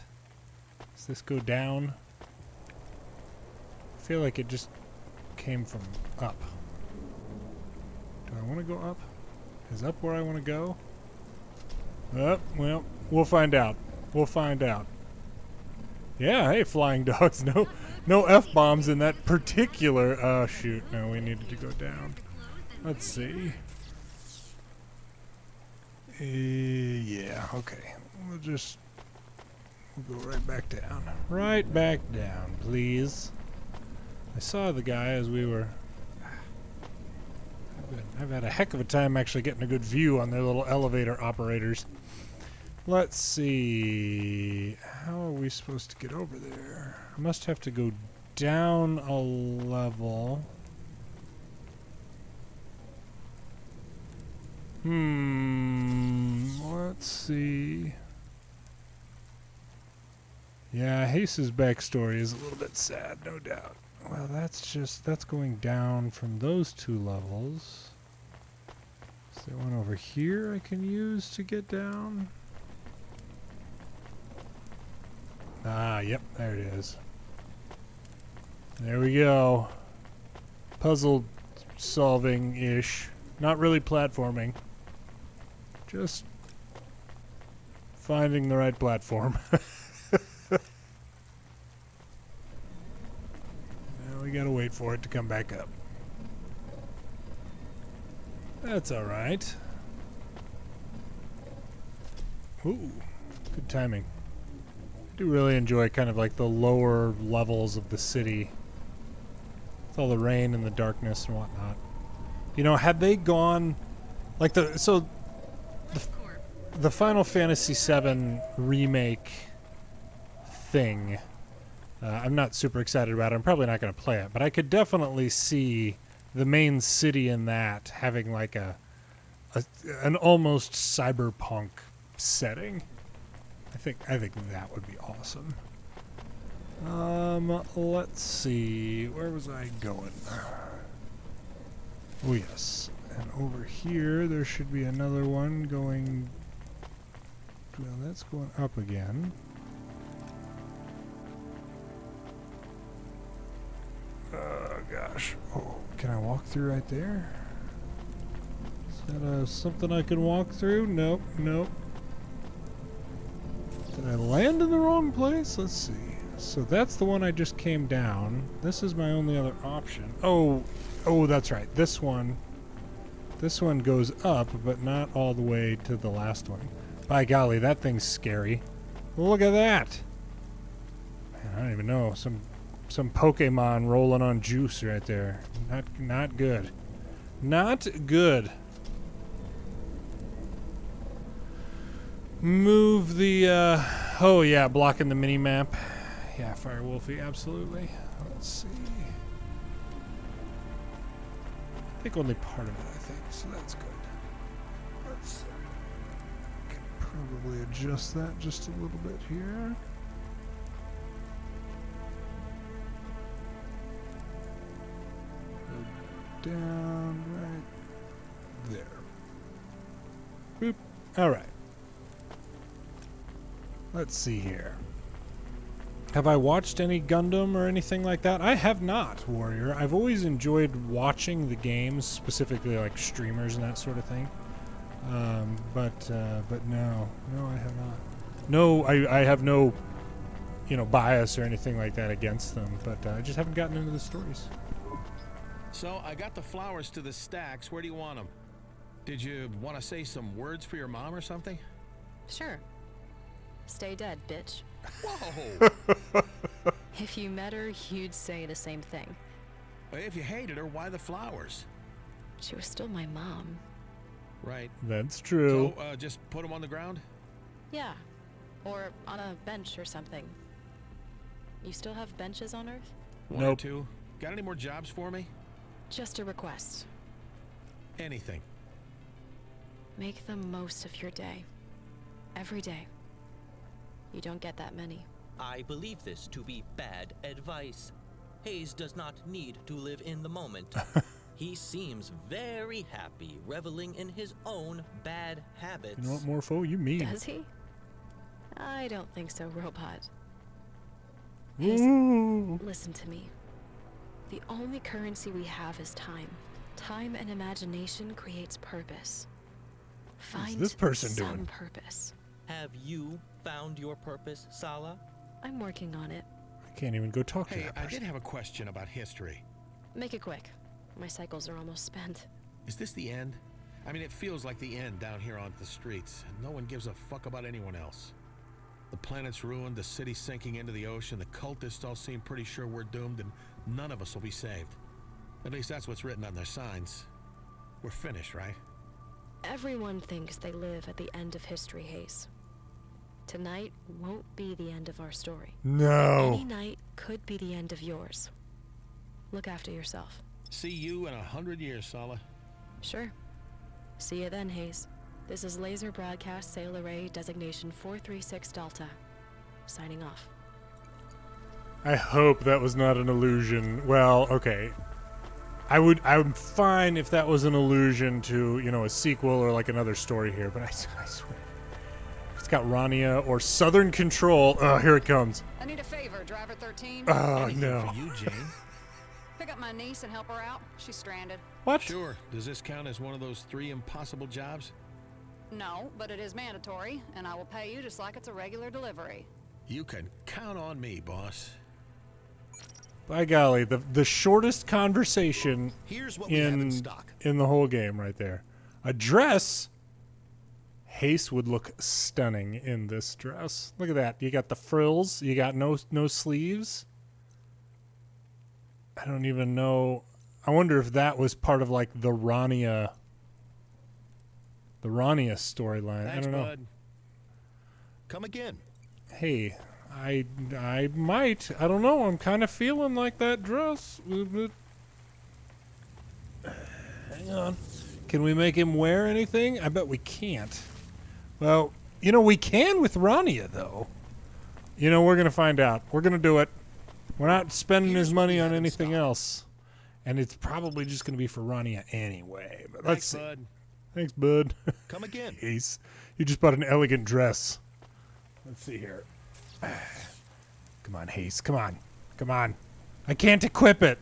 Does this go down? I feel like it just came from up. Do I want to go up? Is up where I want to go? Oh, well, we'll find out. We'll find out. Yeah, hey, flying dogs. No F-bombs in that particular... Oh, shoot. No, we needed to go down. Let's see. Yeah, okay. We'll go right back down. Right back down, please. I saw the guy as we were... I've had a heck of a time actually getting a good view on their little elevator operators. Let's see. How are we supposed to get over there? I must have to go down a level. Let's see. Yeah, Hayse's backstory is a little bit sad, no doubt. Well, that's going down from those two levels. Is there one over here I can use to get down? Ah, yep, there it is. There we go. Puzzle solving-ish. Not really platforming. Just finding the right platform. Now we gotta wait for it to come back up. That's alright. Ooh, good timing. I do really enjoy kind of like the lower levels of the city. With all the rain and the darkness and whatnot. You know, had they gone like the Final Fantasy VII remake thing, I'm not super excited about it. I'm probably not going to play it, but I could definitely see the main city in that having like an almost cyberpunk setting. I think that would be awesome. Let's see. Where was I going? Oh, yes. And over here, there should be another one going... Well, that's going up again. Oh, gosh. Oh, can I walk through right there? Is that something I can walk through? Nope, nope. Did I land in the wrong place? Let's see. So that's the one I just came down. This is my only other option. Oh, that's right. This one goes up, but not all the way to the last one. By golly, that thing's scary. Look at that. Man, I don't even know. Some Pokemon rolling on juice right there. Not good. Not good. Move the, oh yeah, blocking the mini-map. Yeah, Firewolfie, absolutely. Let's see. I think only part of it, I think, so that's good. Let's can probably adjust that just a little bit here. Go down right there. Boop. All right. Let's see here. Have I watched any Gundam or anything like that? I have not, Warrior. I've always enjoyed watching the games, specifically like streamers and that sort of thing. But no, I have not. No, I have no, bias or anything like that against them. But I just haven't gotten into the stories. So I got the flowers to the stacks. Where do you want them? Did you want to say some words for your mom or something? Sure. Stay dead, bitch. Whoa! If you met her, you'd say the same thing. If you hated her, why the flowers? She was still my mom. Right. That's true. So, just put them on the ground? Yeah. Or on a bench or something. You still have benches on Earth? One or Nope. two. Got any more jobs for me? Just a request. Anything. Make the most of your day. Every day. You don't get that many. I believe this to be bad advice. Hayse does not need to live in the moment. He seems very happy reveling in his own bad habits. You know what, Morpho? You mean. Does he? I don't think so, Robot. Hayse, Ooh. listen to me. The only currency we have is time. Time and imagination creates purpose. Find this person some doing? purpose. Have you found your purpose, Sala? I'm working on it. I can't even go talk to Hey, that I person. did have a question about history. Make it quick. My cycles are almost spent. Is this the end? I mean, it feels like the end down here on the streets, and no one gives a fuck about anyone else. The planet's ruined, the city's sinking into the ocean, the cultists all seem pretty sure we're doomed, and none of us will be saved. At least that's what's written on their signs. We're finished, right? Everyone thinks they live at the end of history, Hayse. Tonight won't be the end of our story. No. Any night could be the end of yours. Look after yourself. See you in 100 years, Sala. Sure. See you then, Hayse. This is Laser Broadcast Sail Array Designation 436 Delta. Signing off. I hope that was not an illusion. Well, okay. I'm fine if that was an allusion to, you know, a sequel or like another story here, but I swear. It's got Rania or Southern Control. Oh, here it comes. I need a favor, Driver 13. Oh, Anything no. for you, Jane? Pick up my niece and help her out. She's stranded. What? Sure. Does this count as one of those 3 impossible jobs? No, but it is mandatory, and I will pay you just like it's a regular delivery. You can count on me, boss. By golly, the shortest conversation Here's what we have in in stock. the whole game right there. A dress. Hayse would look stunning in this dress. Look at that. You got the frills. You got no sleeves. I don't even know. I wonder if that was part of like the Rania storyline. I Thanks, don't know. bud. Come again. Hey, I might. I don't know. I'm kind of feeling like that dress. Hang on. Can we make him wear anything? I bet we can't. Well, you know, we can with Rania, though. You know, we're going to find out. We're going to do it. We're not spending Here's his what money we on have in anything stock. else. And it's probably just going to be for Rania anyway. But let's Thanks, see. bud. Thanks, bud. Come again. Ace, you just bought an elegant dress. Let's see here. Come on, Hayse. Come on. Come on. I can't equip it.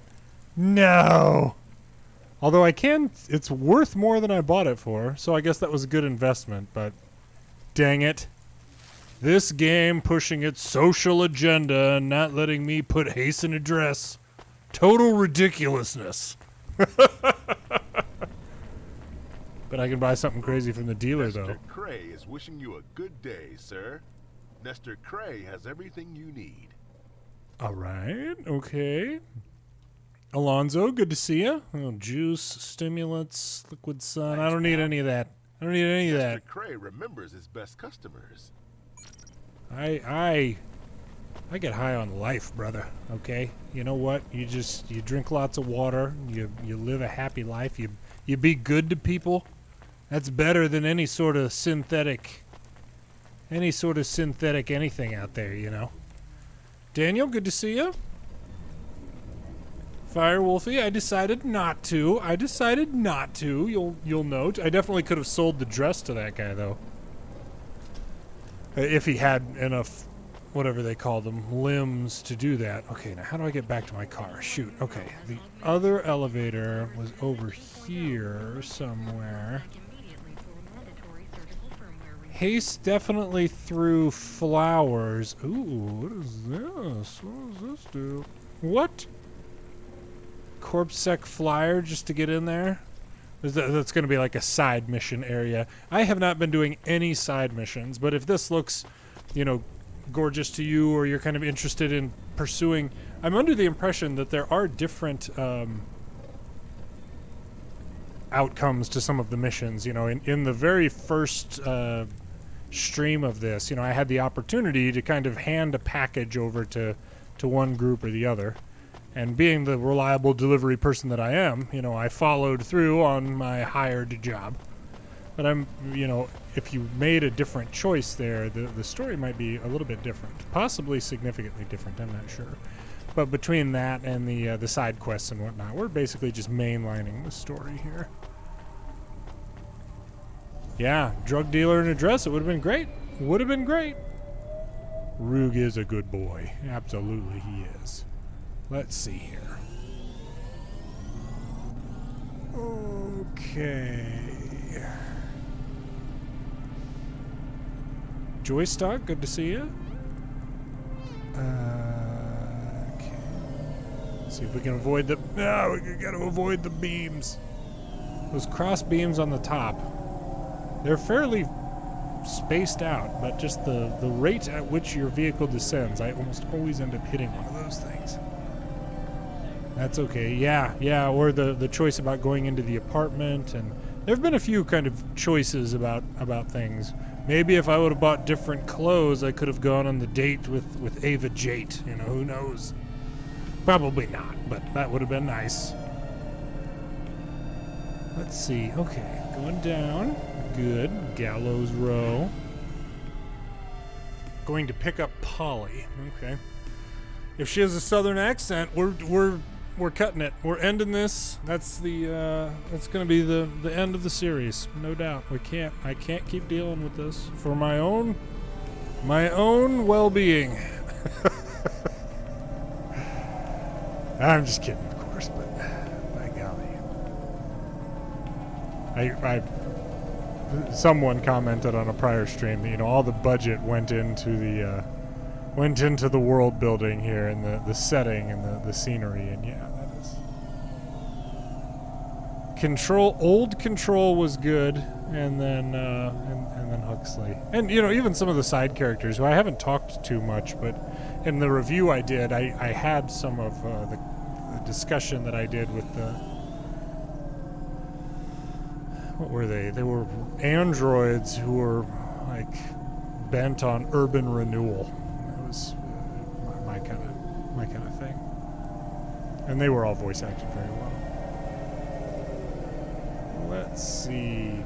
No. Although I can, it's worth more than I bought it for, so I guess that was a good investment, but dang it. This game pushing its social agenda and not letting me put Hayse in a dress. Total ridiculousness. But I can buy something crazy from the dealer, though. Nestor Cray is wishing you a good day, sir. Nestor Cray has everything you need. All right. Okay. Alonzo, good to see you. Oh, juice, stimulants, liquid sun. I don't need any of that. I don't need any of Nestor that. Cray remembers his best customers. I get high on life, brother. Okay. You know what? You drink lots of water. You live a happy life. You be good to people. That's better than any sort of synthetic anything out there, you know. Daniel, good to see you. Fire Wolfie, I decided not to. You'll note. I definitely could have sold the dress to that guy, though. If he had enough, whatever they call them, limbs to do that. Okay, now how do I get back to my car? Shoot. Okay, the other elevator was over here somewhere. Hayse definitely threw flowers. Ooh, what is this? What does this do? What? Corpsec flyer just to get in there? That's going to be like a side mission area. I have not been doing any side missions, but if this looks, you know, gorgeous to you, or you're kind of interested in pursuing I'm under the impression that there are different outcomes to some of the missions. You know, in the very first stream of this, you know, I had the opportunity to kind of hand a package over to one group or the other. And being the reliable delivery person that I am, you know, I followed through on my hired job. But you know, if you made a different choice there, the story might be a little bit different. Possibly significantly different, I'm not sure. But between that and the side quests and whatnot, we're basically just mainlining the story here. Yeah, drug dealer and address, it would have been great. Would have been great. Rug is a good boy. Absolutely he is. Let's see here. Okay. Joystock, good to see you. Okay. See if we can avoid the... No, we gotta avoid the beams. Those cross beams on the top. They're fairly spaced out, but just the rate at which your vehicle descends, I almost always end up hitting one of those things. That's okay. Yeah, or the choice about going into the apartment, and there have been a few kind of choices about things. Maybe if I would have bought different clothes, I could have gone on the date with Ava Jate. You know, who knows? Probably not, but that would have been nice. Let's see. Okay, going down. Good. Gallows Row. Going to pick up Polly. Okay. If she has a southern accent, we're cutting it. We're ending this. That's that's going to be the end of the series, no doubt. I can't keep dealing with this for my own well-being. I'm just kidding, of course, but by golly. Someone commented on a prior stream that, you know, all the budget went into the world building here and the setting and the scenery, and yeah, that is. Old Control was good, and then Huxley, and you know, even some of the side characters who I haven't talked too much, but in the review I did, I had some of the discussion that I did with the. What were they? They were androids who were like bent on urban renewal. It was my kind of thing, and they were all voice acted very well. Let's see.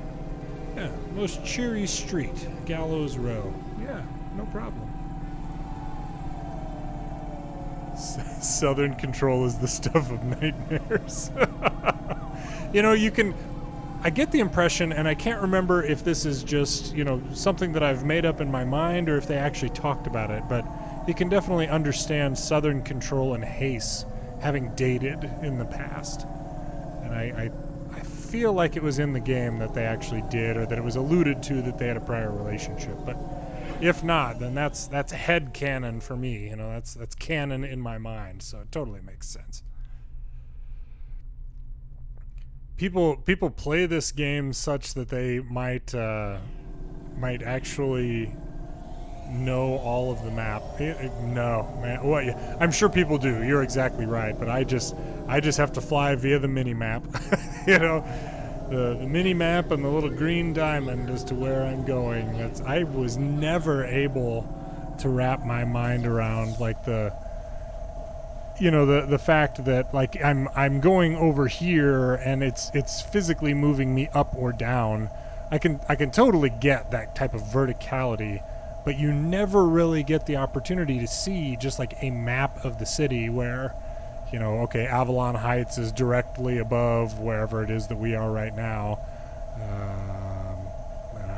Yeah, most cheery street, Gallows Row. Yeah, no problem. Southern Control is the stuff of nightmares. You know, I get the impression, and I can't remember if this is just, you know, something that I've made up in my mind or if they actually talked about it, but you can definitely understand Southern Control and Hayse having dated in the past. And I feel like it was in the game that they actually did, or that it was alluded to that they had a prior relationship. But if not, then that's head canon for me. You know, that's canon in my mind, so it totally makes sense. People play this game such that they might actually know all of the map. No, man. Well, yeah, I'm sure people do. You're exactly right. But I just have to fly via the mini map. You know, the mini map and the little green diamond as to where I'm going. I was never able to wrap my mind around like the fact that like I'm going over here and it's physically moving me up or down. I can totally get that type of verticality, but you never really get the opportunity to see just like a map of the city where, you know, okay, Avalon Heights is directly above wherever it is that we are right now.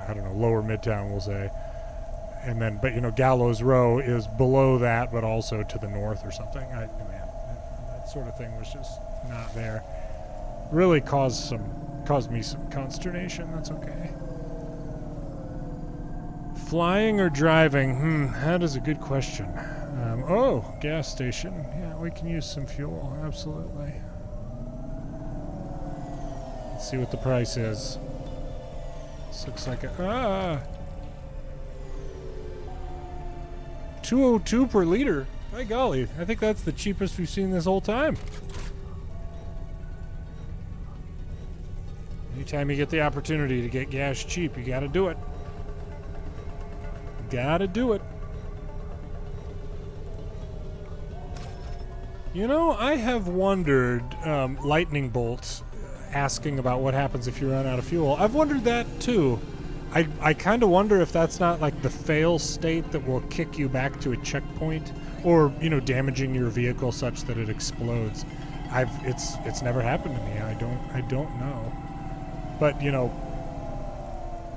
I don't know, Lower Midtown, we'll say. And then, but you know, Gallows Row is below that, but also to the north or something. That sort of thing was just not there. Really caused me some consternation. That's okay. Flying or driving? That is a good question. Gas station. Yeah, we can use some fuel. Absolutely. Let's see what the price is. This looks like $2.02 per liter. By golly, I think that's the cheapest we've seen this whole time. Anytime you get the opportunity to get gas cheap, you gotta do it. Gotta do it. You know, I have wondered, lightning bolts, asking about what happens if you run out of fuel. I've wondered that too. I kind of wonder if that's not like the fail state that will kick you back to a checkpoint, or, you know, damaging your vehicle such that it explodes. It's never happened to me. I don't know. But, you know,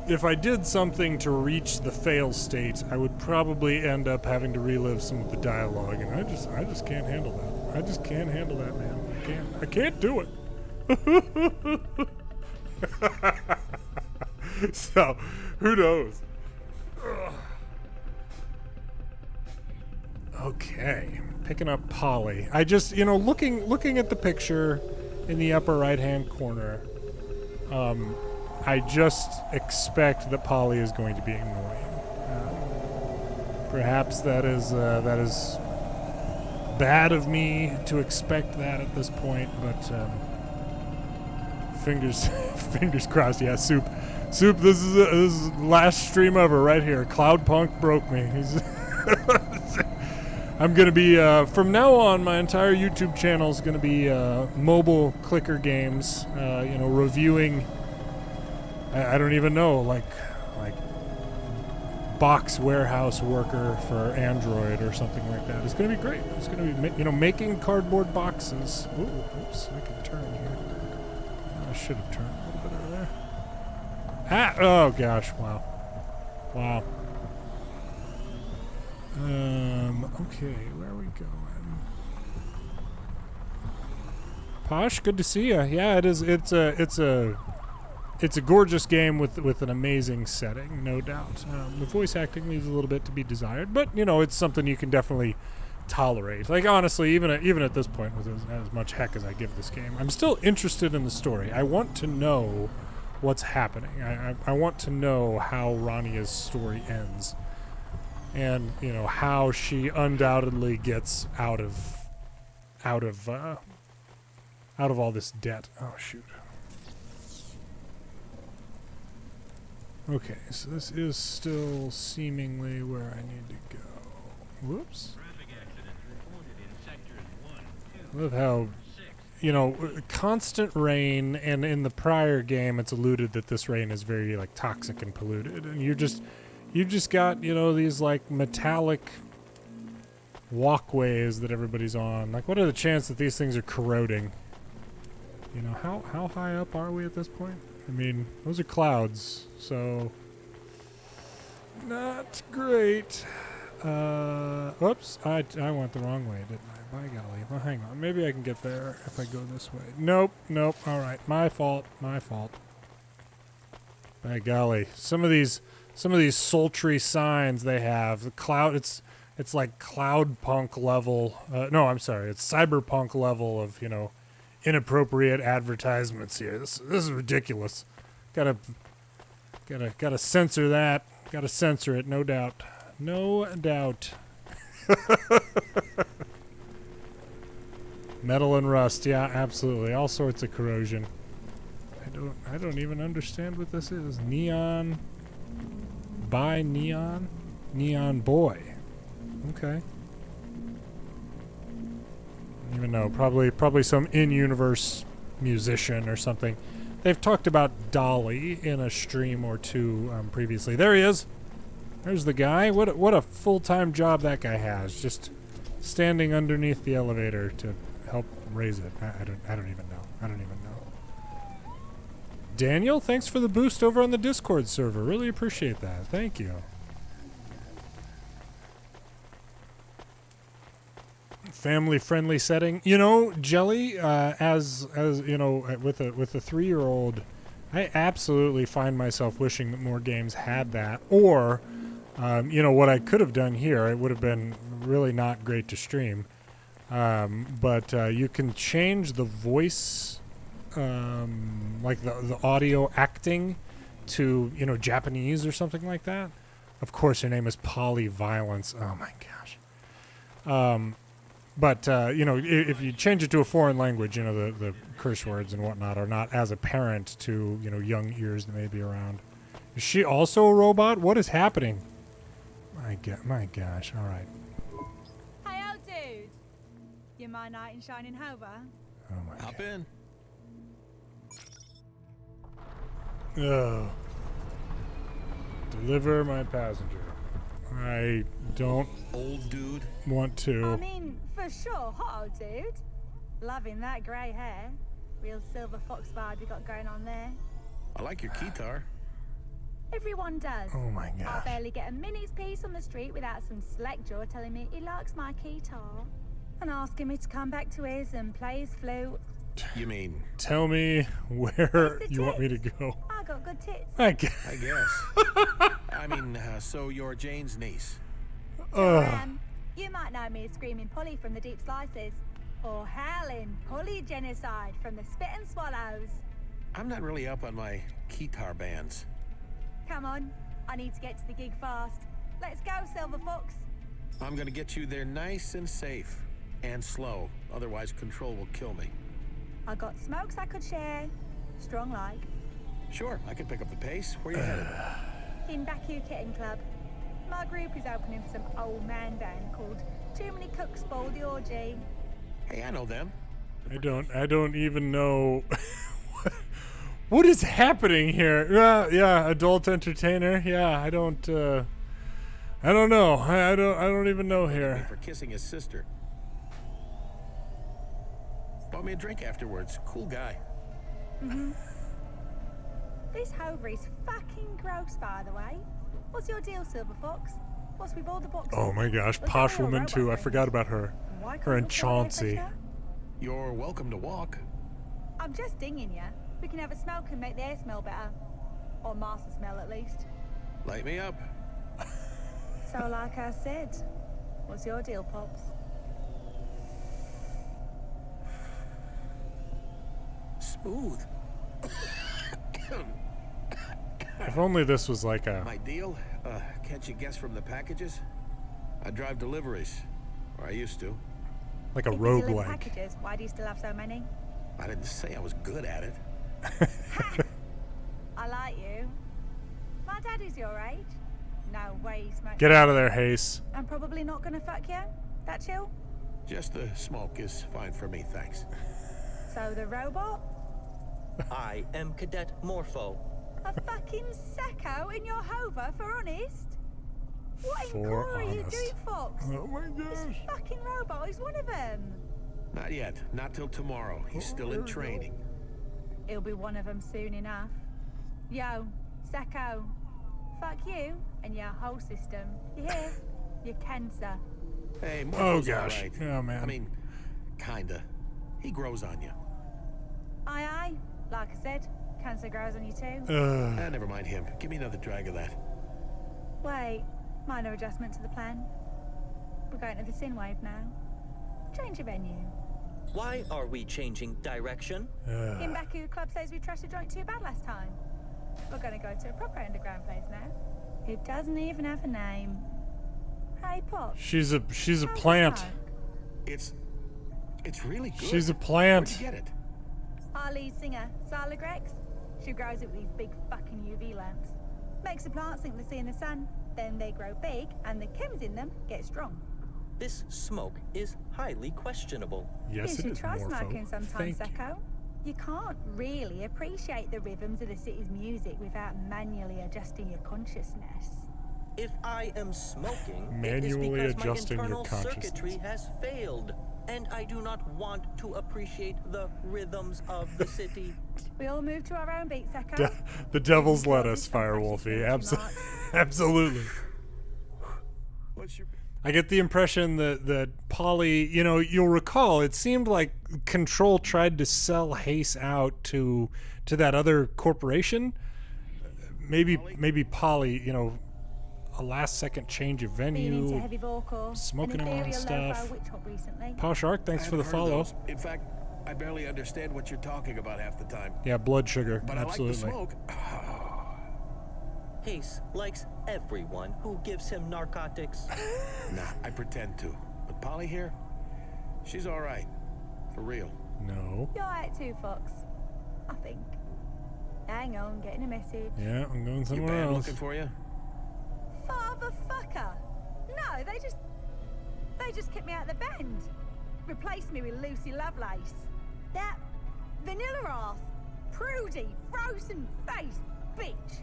if I did something to reach the fail state, I would probably end up having to relive some of the dialogue, and I just can't handle that. I just can't handle that, man. I can't do it. So, who knows? Ugh. Okay, picking up Polly. I just, you know, looking at the picture in the upper right-hand corner, I just expect that Polly is going to be annoying. Perhaps that is bad of me to expect that at this point, but fingers crossed. Yeah, Soup. This is the last stream ever right here. Cloudpunk broke me. I'm gonna be from now on. My entire YouTube channel is gonna be mobile clicker games. You know, reviewing. I don't even know, like box warehouse worker for Android or something like that. It's gonna be great. It's gonna be, you know, making cardboard boxes. Ooh, oops, I can turn here. I should have turned a little bit earlier. Ah, oh gosh, wow. Okay, where are we going? Posh, good to see you. Yeah, it is. It's a gorgeous game with an amazing setting, no doubt. The voice acting leaves a little bit to be desired, but you know, it's something you can definitely tolerate. Like, honestly, even at this point, with as much heck as I give this game, I'm still interested in the story. I want to know what's happening. I want to know how Rania's story ends, and you know, how she undoubtedly gets out of all this debt. Oh shoot. Okay, so this is still seemingly where I need to go. Whoops. Love how, you know, constant rain, and in the prior game it's alluded that this rain is very like toxic and polluted, and you've just got, you know, these like metallic walkways that everybody's on. Like, what are the chances that these things are corroding? You know, how high up are we at this point? I mean, those are clouds, so not great. Whoops, I went the wrong way, didn't I? By golly. Well, hang on. Maybe I can get there if I go this way. Nope. All right, my fault. By golly, some of these sultry signs they have. The cloud. It's like Cloudpunk level. No, I'm sorry. It's cyberpunk level of, you know, inappropriate advertisements here. This is ridiculous. Gotta censor that. Gotta censor it, no doubt. No doubt. Metal and rust, yeah, absolutely. All sorts of corrosion. I don't even understand what this is. Neon by Neon? Neon Boy. Okay. Even know, probably some in-universe musician or something. They've talked about Dolly in a stream or two previously. There he is. There's the guy. What a full-time job that guy has. Just standing underneath the elevator to help raise it. I don't even know. Daniel, thanks for the boost over on the Discord server. Really appreciate that. Thank you. Family-friendly setting, you know, Jelly. As you know, with a 3-year-old, I absolutely find myself wishing that more games had that. Or, you know, what I could have done here, it would have been really not great to stream. But you can change the voice, like the audio acting, to, you know, Japanese or something like that. Of course, her name is Polly Violence. Oh my gosh. But you know, if you change it to a foreign language, you know, the curse words and whatnot are not as apparent to, you know, young ears that may be around. Is she also a robot? What is happening? My gosh! All right. Hey, old dude. You my knight in shining Hover? Oh my Hop God. in. Ugh. Deliver my passenger. I don't Old dude. want to. I mean, for sure, hot old dude. Loving that grey hair. Real silver fox vibe you got going on there. I like your guitar. Everyone does. Oh my I gosh. barely get a minute's peace on the street without some slack jaw telling me he likes my guitar and asking me to come back to his and play his flute. You mean? Tell me where you want me to go. I got good tits. I guess. I guess. I mean, so you're Jane's niece. You might know me as Screaming Polly from the Deep Slices, or Howling Polly Genocide from the Spit and Swallows. I'm not really up on my guitar bands. Come on, I need to get to the gig fast. Let's go, Silver Fox. I'm gonna get you there nice and safe. And slow. Otherwise, control will kill me. I got smokes I could share. Strong like. Sure, I can pick up the pace. Where you headed? In Baku Kitten Club. My group is opening for some old man band called Too Many Cooks Spoil the Orgy. Hey, I know them. I don't even know what is happening here. Yeah, adult entertainer. Yeah, I don't know. I don't even know here. For kissing his sister. Bought me a drink afterwards. Cool guy. This Hover is fucking gross, by the way. What's your deal, Silver Fox? What's with all the boxes? Oh my gosh, Was posh that your woman robot too. I friend? forgot about her. Why can't Her and we afford it, Chauncey. Fisher? You're welcome to walk. I'm just dinging you. We can have a smoke and make the air smell better. Or master smell, at least. Light me up. So, like I said, what's your deal, Pops? Smooth. If only this was like a My deal? Can't you guess from the packages? I drive deliveries. Or I used to. like a If you deliver roguelike. packages, why do you still have so many? I didn't say I was good at it. I like you. My daddy's your age. No way he smokes. Get out of there, Hayse. I'm probably not gonna fuck you. That chill? Just the smoke is fine for me, thanks. So the robot? I am Cadet Morpho. A fucking sacco in your hover, for honest? What in For core are you honest. doing, Fox? Oh my This gosh. fucking robot is one of them. Not yet. Not till tomorrow. He's still in training. He'll be one of them soon enough. Yo, sacco. Fuck you and your whole system. You hear? Your cancer. Hey, Oh Morpho's gosh. all right. Oh man. I mean, kinda. He grows on you. Aye, aye. Like I said, cancer grows on you too. Never mind him. Give me another drag of that. Wait, minor adjustment to the plan. We're going to the Synwave now. Change of venue. Why are we changing direction? In Baku, the club says we trashed the joint too bad last time. We're going to go to a proper underground place now. It doesn't even have a name. Hey, Pop. She's a how's plant. the smoke? It's really good. She's a Where'd plant. you get it? Our lead singer, Sala Grex. She grows it with these big fucking UV lamps. Makes the plants think they see in the sun, then they grow big, and the chems in them get strong. This smoke is highly questionable. Yes, You it should is. try Morpho. smoking sometime, Thank you. Sacco. You can't really appreciate the rhythms of the city's music without manually adjusting your consciousness. If I am smoking, Manually it is because adjusting my your internal consciousness. circuitry has failed, and I do not want to appreciate the rhythms of the city. We all move to our own beat, Sacco. The devil's Well, lettuce, some Firewolfie. fascist energy, Mark. Absolutely. What's your... I get the impression that Polly, you know, you'll recall, it seemed like Control tried to sell Hayse out to that other corporation. Maybe Polly, you know, a last second change of Being into venue. heavy vocal, smoking an him on ethereal stuff. lo-fi witch hop recently. Posh Ark, thanks I for the haven't heard follow. those. In fact, I barely understand what you're talking about half the time. Yeah, blood sugar. But Absolutely. I like the smoke. Hayse likes everyone who gives him narcotics. Nah, I pretend to. But Polly here, she's all right. For real. No. You're right too, Fox. I think. Hang on, getting a message. Yeah, I'm going Your somewhere band else. looking for you? Fatherfucker! No, they just kicked me out of the band. Replaced me with Lucy Lovelace. That vanilla ass, prudy, frozen-faced bitch.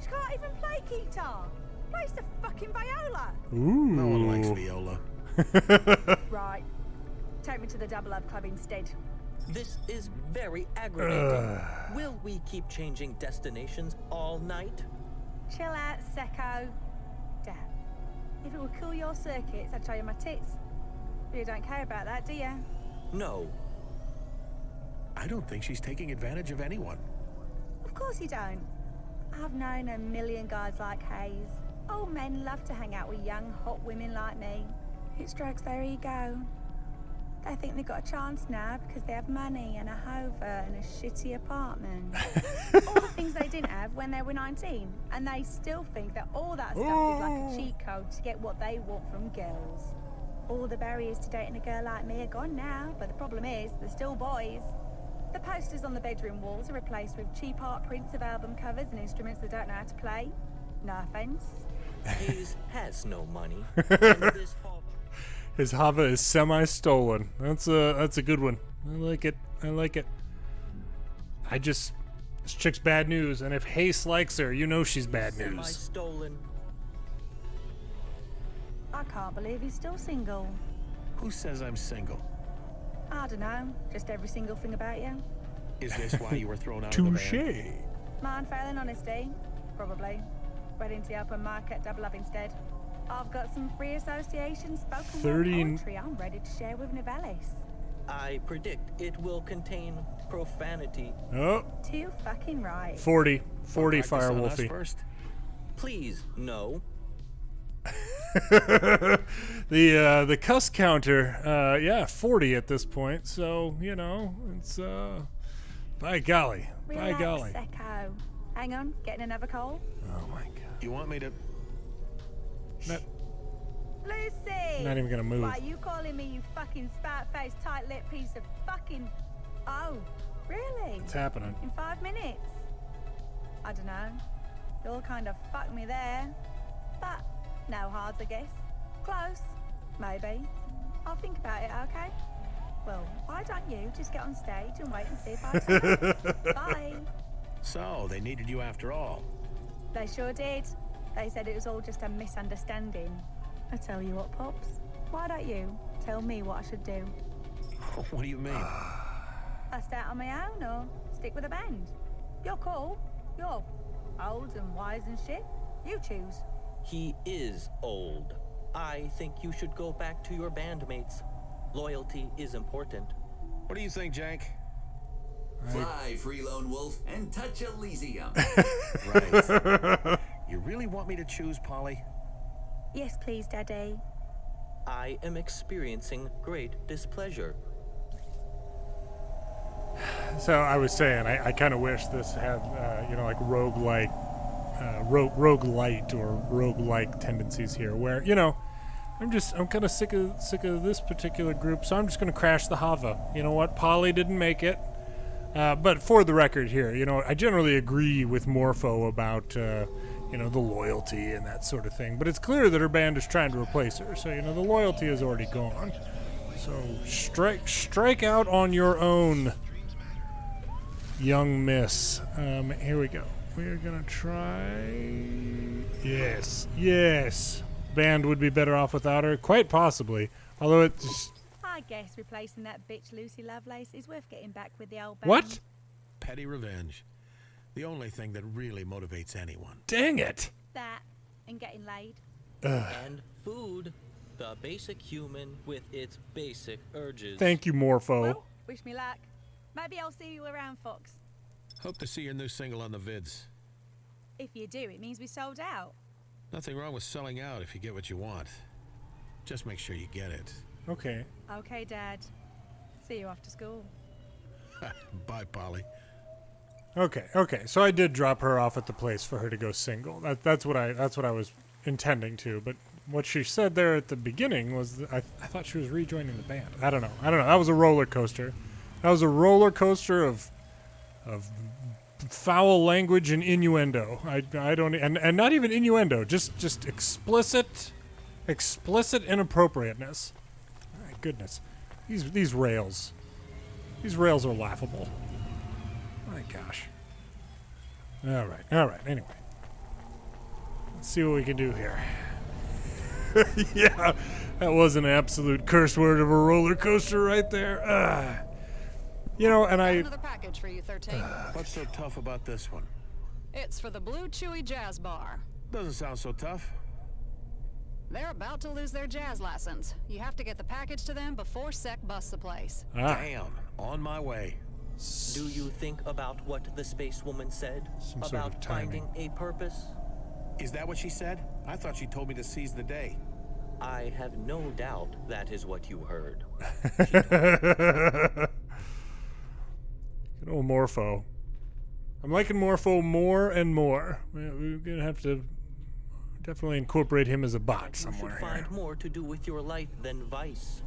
She can't even play guitar. Plays the fucking viola. Ooh. No one likes viola. Right. Take me to the Double Up Club instead. This is very aggravating. Will we keep changing destinations all night? Chill out, Secco. Damn. If it would cool your circuits, I'd show you my tits. But you don't care about that, do you? No. I don't think she's taking advantage of anyone. Of course you don't. I've known a million guys like Hayse. Old men love to hang out with young, hot women like me. It strokes their ego. They think they've got a chance now because they have money and a hover and a shitty apartment. All the things they didn't have when they were 19. And they still think that all that stuff is like a cheat code to get what they want from girls. All the barriers to dating a girl like me are gone now, but the problem is, they're still boys. The posters on the bedroom walls are replaced with cheap art prints of album covers and instruments they don't know how to play. No offense. Hayse has no money. And this His Hava is semi-stolen. That's a good one. I like it. I like it. This chick's bad news, and if Hayse likes her, you know she's bad news. semi-stolen. I can't believe he's still single. Who says I'm single? I don't know. Just every single thing about you. Is this why you were thrown out of the band? Touché. Mine failing honesty? Probably. Went into the open market, Double Up instead. I've got some free association spoken word poetry I'm ready to share with Novellis. I predict it will contain profanity. Oh. Too fucking right. 40 Practice Fire on us Wolfie. first? Please, no. The cuss counter, yeah, 40 at this point. So, you know, it's by golly. By Relax, golly. Secco. Hang on, getting another call? Oh my god. You want me to... Lucy! Not even gonna move. Why are you calling me, you fucking spat-faced, tight-lipped piece of fucking... Oh, really? It's happening. In 5 minutes? I don't know. You'll kind of fuck me there. But no hards, I guess. Close. Maybe. I'll think about it, okay? Well, why don't you just get on stage and wait and see if I turn up? Bye. So, they needed you after all. They sure did. They said it was all just a misunderstanding. I tell you what, Pops. Why don't you tell me what I should do? What do you mean? I start on my own or stick with a band? You're cool. You're old and wise and shit. You choose. He is old. I think you should go back to your bandmates. Loyalty is important. What do you think, Jake? Fly, free lone wolf, and touch Elysium. Right. You really want me to choose, Polly? Yes, please, Daddy. I am experiencing great displeasure. So I was saying, I kind of wish this had, you know, like roguelite or roguelike tendencies here, where, you know, I'm kind of sick of this particular group, so I'm just going to crash the Hava. You know what? Polly didn't make it. But for the record here, you know, I generally agree with Morpho about, you know, the loyalty and that sort of thing. But it's clear that her band is trying to replace her. So, you know, the loyalty is already gone. So strike out on your own, young miss. Here we go. We're going to try... Yes. Band would be better off without her. Quite possibly. Although it's... I guess replacing that bitch Lucy Lovelace is worth getting back with the old band. What? Petty revenge. The only thing that really motivates anyone. Dang it. That and getting laid. And food. The basic human with its basic urges. Thank you, Morpho. Well, wish me luck. Maybe I'll see you around, Fox. Hope to see your new single on the vids. If you do, it means we sold out. Nothing wrong with selling out if you get what you want. Just make sure you get it. Okay. Okay, Dad. See you after school. Bye, Polly. Okay. So I did drop her off at the place for her to go single. That's what I was intending to, but what she said there at the beginning was that I thought she was rejoining the band. I don't know. That was a roller coaster. That was a roller coaster of foul language and innuendo. I don't, and not even innuendo, just explicit inappropriateness. My goodness, these rails are laughable. My gosh. All right. Anyway, let's see what we can do here. Yeah, that was an absolute curse word of a roller coaster right there. You know, and Another package for you, 13. What's so tough about this one? It's for the Blue Chewy Jazz Bar. Doesn't sound so tough. They're about to lose their jazz license. You have to get the package to them before Sec busts the place. Damn, on my way. Do you think about what the space woman said Some sort about of timing. finding a purpose? Is that what she said? I thought she told me to seize the day. I have no doubt that is what you heard. Good old Morpho. I'm liking Morpho more and more. We're gonna have to definitely incorporate him as a bot somewhere. You should find more to do with your life than vice.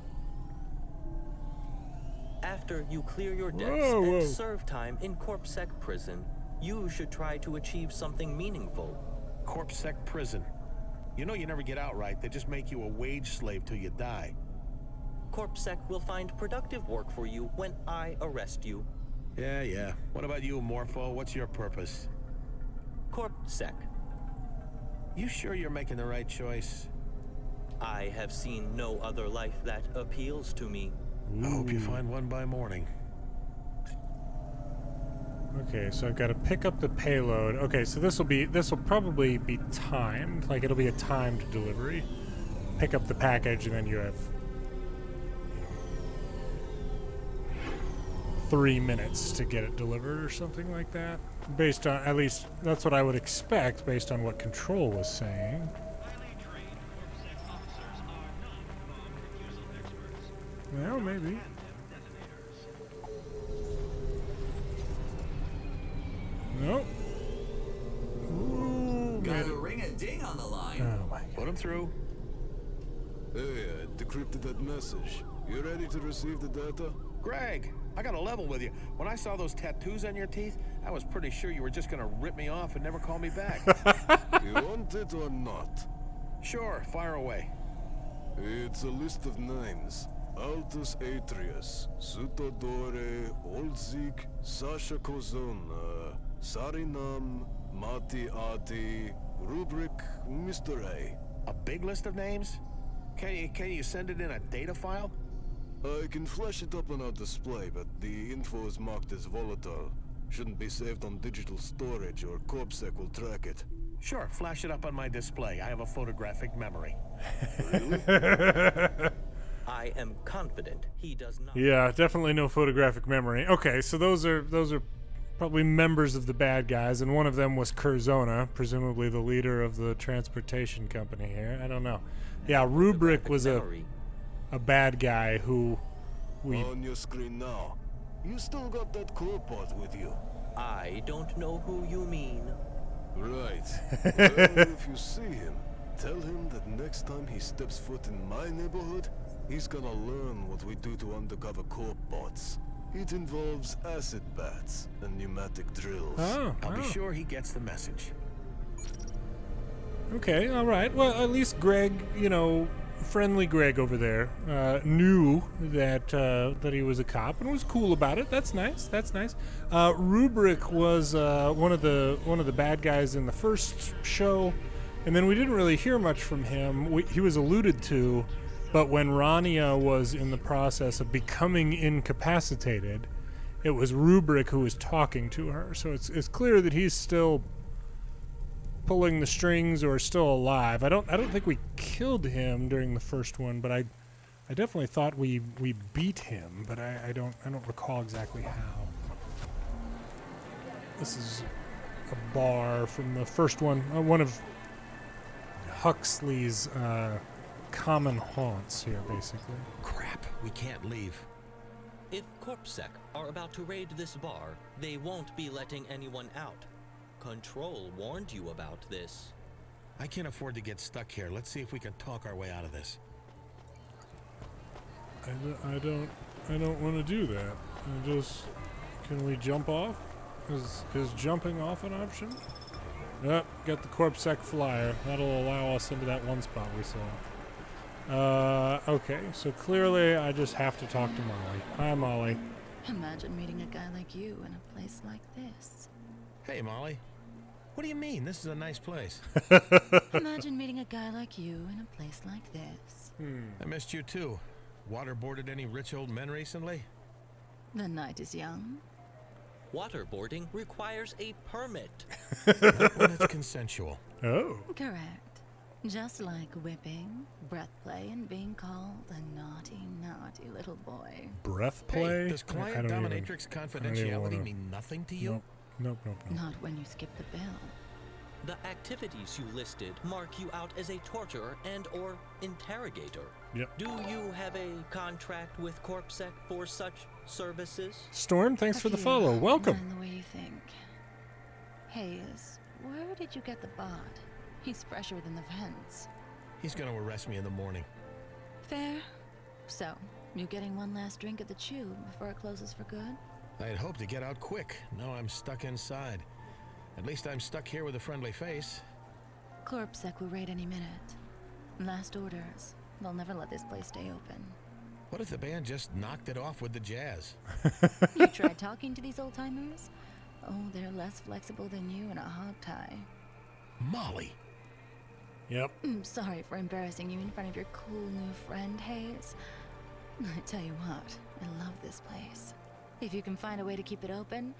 After you clear your debts and serve time in CorpSec prison, you should try to achieve something meaningful. CorpSec prison. You know you never get out right. They just make you a wage slave till you die. CorpSec will find productive work for you when I arrest you. Yeah. What about you, Morpho? What's your purpose? CorpSec. You sure you're making the right choice? I have seen no other life that appeals to me. I hope you find one by morning. Okay, so I've got to pick up the payload. Okay, so this will probably be timed. Like, it'll be a timed delivery. Pick up the package, and then you have 3 minutes to get it delivered or something like that. Based on, at least, that's what I would expect based on what Control was saying. Well, maybe. Nope. Ooh, Got a ring-a-ding on the line. Oh my God. Put him through. Hey, I decrypted that message. You ready to receive the data? Greg, I got a level with you. When I saw those tattoos on your teeth, I was pretty sure you were just gonna rip me off and never call me back. You want it or not? Sure, fire away. It's a list of names. Altus Atrius, Sutodore, Olzik, Sasha Kozon, Sarinam, Mati Ati, Rubric, Mr. A. A big list of names? Can you send it in a data file? I can flash it up on our display, but the info is marked as volatile. Shouldn't be saved on digital storage or CorpSec will track it. Sure, flash it up on my display. I have a photographic memory. Really? I am confident he does not. Yeah, definitely no photographic memory. Okay, so those are probably members of the bad guys, and one of them was Curzona, presumably the leader of the transportation company here. I don't know. Yeah, Rubric was a bad guy who we... On your screen now. You still got that Cloudpunk with you? I don't know who you mean. Right. Well, if you see him, tell him that next time he steps foot in my neighborhood, he's gonna learn what we do to undercover corp bots. It involves acid bats and pneumatic drills. Oh, I'll be sure he gets the message. Okay, all right. Well, at least Greg, friendly Greg over there, knew that that he was a cop and was cool about it. That's nice. That's nice. Rubric was one of the bad guys in the first show, and then we didn't really hear much from him. He was alluded to, but when Rania was in the process of becoming incapacitated, it was Rubric who was talking to her. So it's clear that he's still pulling the strings or still alive. I don't think we killed him during the first one, but I definitely thought we beat him, but I don't recall exactly how. This is a bar from the first one, one of Huxley's common haunts here, basically. Crap, we can't leave. If CorpSec are about to raid this bar, they won't be letting anyone out. Control warned you about this. I can't afford to get stuck here. Let's see if we can talk our way out of this. I don't want to do that. Can we jump off? Is jumping off an option? Yep, got the CorpSec flyer. That'll allow us into that one spot we saw. Okay, so clearly I just have to talk to Molly. Hi, Molly. Imagine meeting a guy like you in a place like this. Hey, Molly. What do you mean? This is a nice place. Imagine meeting a guy like you in a place like this. I missed you too. Waterboarded any rich old men recently? The night is young. Waterboarding requires a permit. Not when it's consensual. Oh. Correct. Just like whipping, breath play, and being called a naughty, naughty little boy. Breath play? Hey, does client dominatrix confidentiality mean nothing to you? Nope. Not when you skip the bill. The activities you listed mark you out as a torturer and or interrogator. Yep. Do you have a contract with CorpSec for such services? Storm, thanks for the follow. Welcome. And the way you think. Hayes, where did you get the bod? He's fresher than the vents. He's gonna arrest me in the morning. Fair. So, you getting one last drink at the Tube before it closes for good? I had hoped to get out quick. Now I'm stuck inside. At least I'm stuck here with a friendly face. CorpSec will raid any minute. Last orders. They'll never let this place stay open. What if the band just knocked it off with the jazz? You tried talking to these old-timers? Oh, they're less flexible than you in a hog tie. Molly! Yep. I'm sorry for embarrassing you in front of your cool new friend, Hayes. I tell you what, I love this place. If you can find a way to keep it open,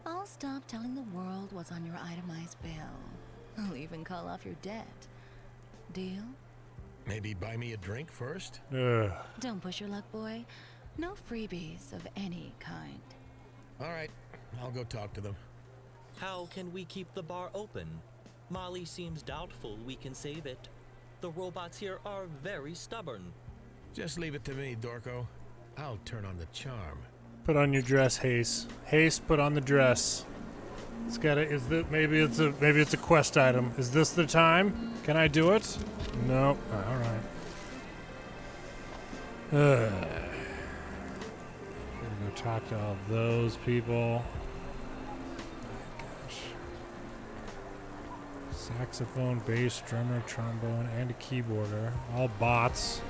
I'll stop telling the world what's on your itemized bill. I'll even call off your debt. Deal? Maybe buy me a drink first? Don't push your luck, boy. No freebies of any kind. All right, I'll go talk to them. How can we keep the bar open? Molly seems doubtful we can save it. The robots here are very stubborn. Just leave it to me, Dorko. I'll turn on the charm. Put on your dress, Hayse. Hayse, put on the dress. It's gotta. Maybe it's a quest item. Is this the time? Can I do it? No. All right. Gonna go talk to all those people. Gosh. Saxophone, bass, drummer, trombone, and a keyboarder. All bots.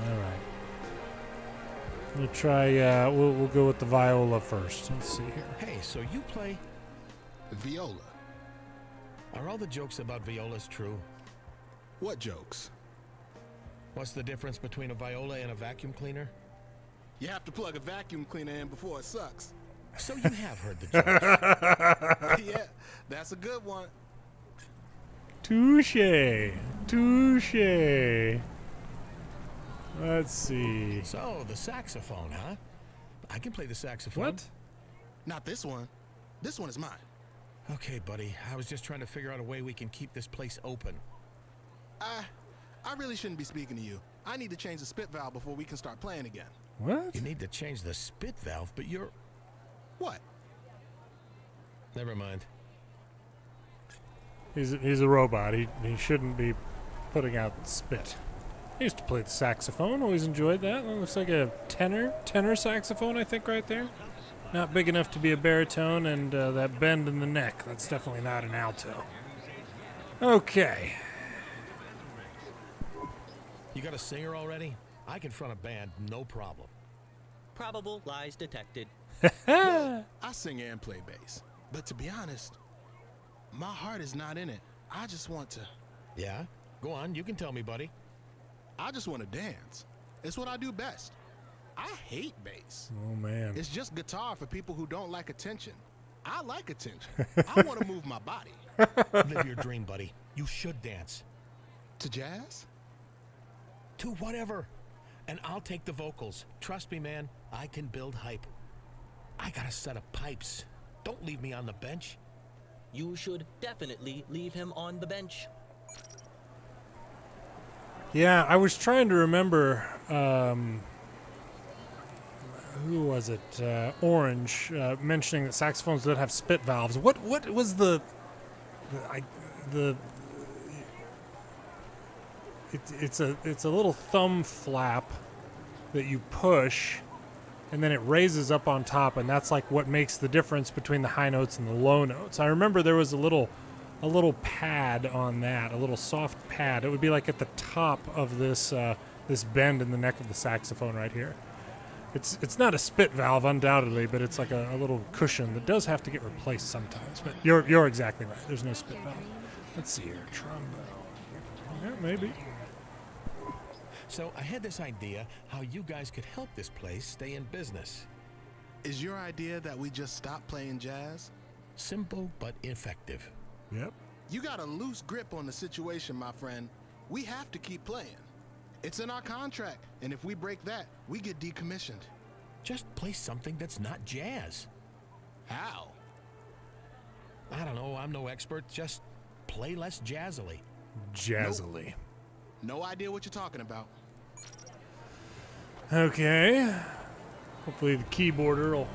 All right. We'll try, we'll go with the viola first. Let's see here. Hey, so you play Viola. Are all the jokes about violas true? What jokes? What's the difference between a viola and a vacuum cleaner? You have to plug a vacuum cleaner in before it sucks. So you have heard the jokes. Yeah, that's a good one. Touche. Touche. Let's see. So, the saxophone, huh? I can play the saxophone. What? Not this one. This one is mine. Okay, buddy. I was just trying to figure out a way we can keep this place open. I really shouldn't be speaking to you. I need to change the spit valve before we can start playing again. What? You need to change the spit valve, but you're... What? Never mind. He's a robot. He shouldn't be putting out spit. I used to play the saxophone. Always enjoyed that. It looks like a tenor saxophone, I think, right there. Not big enough to be a baritone, and that bend in the neck. That's definitely not an alto. Okay. You got a singer already? I can front a band, no problem. Probable lies detected. Well, I sing and play bass. But to be honest, my heart is not in it. I just want to... Yeah? Go on, you can tell me, buddy. I just want to dance. It's what I do best. I hate bass. Oh, man. It's just guitar for people who don't like attention. I like attention. I want to move my body. Live your dream, buddy. You should dance. To jazz? To whatever. And I'll take the vocals. Trust me, man. I can build hype. I got a set of pipes. Don't leave me on the bench. You should definitely leave him on the bench. Yeah, I was trying to remember, who was it? Orange, mentioning that saxophones don't have spit valves. What was the it's a little thumb flap that you push, and then it raises up on top, and that's like what makes the difference between the high notes and the low notes. I remember there was a little pad on that, a little soft pad. It would be like at the top of this this bend in the neck of the saxophone right here. It's not a spit valve, undoubtedly, but it's like a little cushion that does have to get replaced sometimes. But you're exactly right. There's no spit valve. Let's see here. Trombone. Yeah, maybe. So I had this idea how you guys could help this place stay in business. Is your idea that we just stop playing jazz? Simple but effective. Yep. You got a loose grip on the situation, my friend. We have to keep playing. It's in our contract, and if we break that, we get decommissioned. Just play something that's not jazz. How? I don't know, I'm no expert. Just play less jazzily. Jazzily. Nope. No idea what you're talking about. Okay. Hopefully the keyboarder will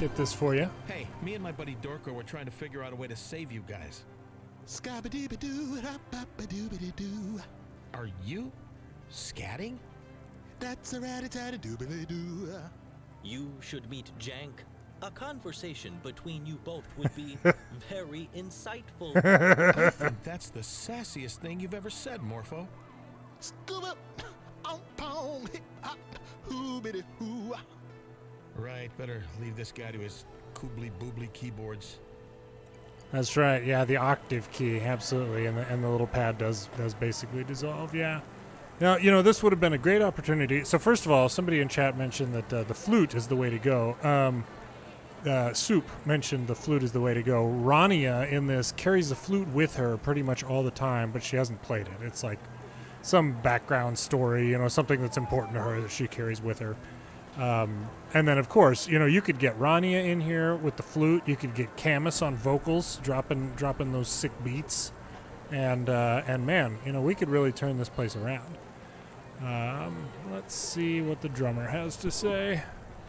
get this for you. Hey, me and my buddy Dorko were trying to figure out a way to save you guys. Scabba-dee-ba-doo-da-ba-ba-doo-ba-doo. Are you scatting? That's a rat-a-tat-a-doo-ba-doo. You should meet Jank. A conversation between you both would be very insightful. I think that's the sassiest thing you've ever said, Morpho. Scuba, pong, hoo-biddy-hoo. Right, better leave this guy to his koobly-boobly keyboards. That's right. Yeah, the octave key, absolutely, and the little pad does basically dissolve. Yeah. Now, this would have been a great opportunity. So first of all, somebody in chat mentioned that the flute is the way to go. Soup mentioned the flute is the way to go. Rania in this carries the flute with her pretty much all the time, but she hasn't played it. It's like some background story, something that's important to her that she carries with her. And then, of course, you could get Rania in here with the flute. You could get Camus on vocals, dropping those sick beats. And man, we could really turn this place around. Let's see what the drummer has to say.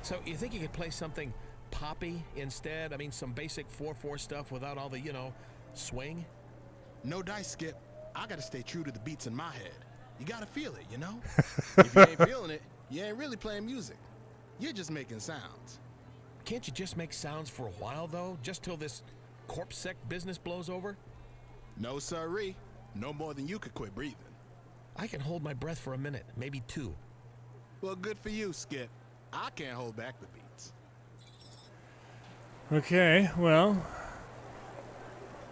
So you think you could play something poppy instead? I mean, some basic 4/4 stuff without all the, swing? No dice, Skip. I gotta stay true to the beats in my head. You gotta feel it, If you ain't feeling it, you ain't really playing music. You're just making sounds. Can't you just make sounds for a while, though? Just till this corpsec business blows over? No, sirree. No more than you could quit breathing. I can hold my breath for a minute, maybe two. Well, good for you, Skip. I can't hold back the beats. Okay, well,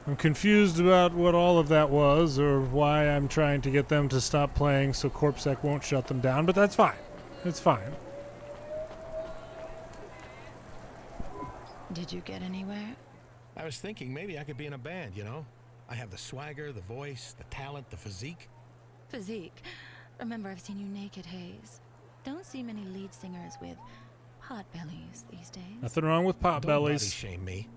I'm confused about what all of that was or why I'm trying to get them to stop playing so Corpsec won't shut them down, but that's fine. It's fine. Did you get anywhere? I was thinking maybe I could be in a band, I have the swagger, the voice, the talent, the physique. Physique? Remember, I've seen you naked, Hayse. Don't see many lead singers with pot bellies these days. Nothing wrong with pot bellies. Don't body shame me.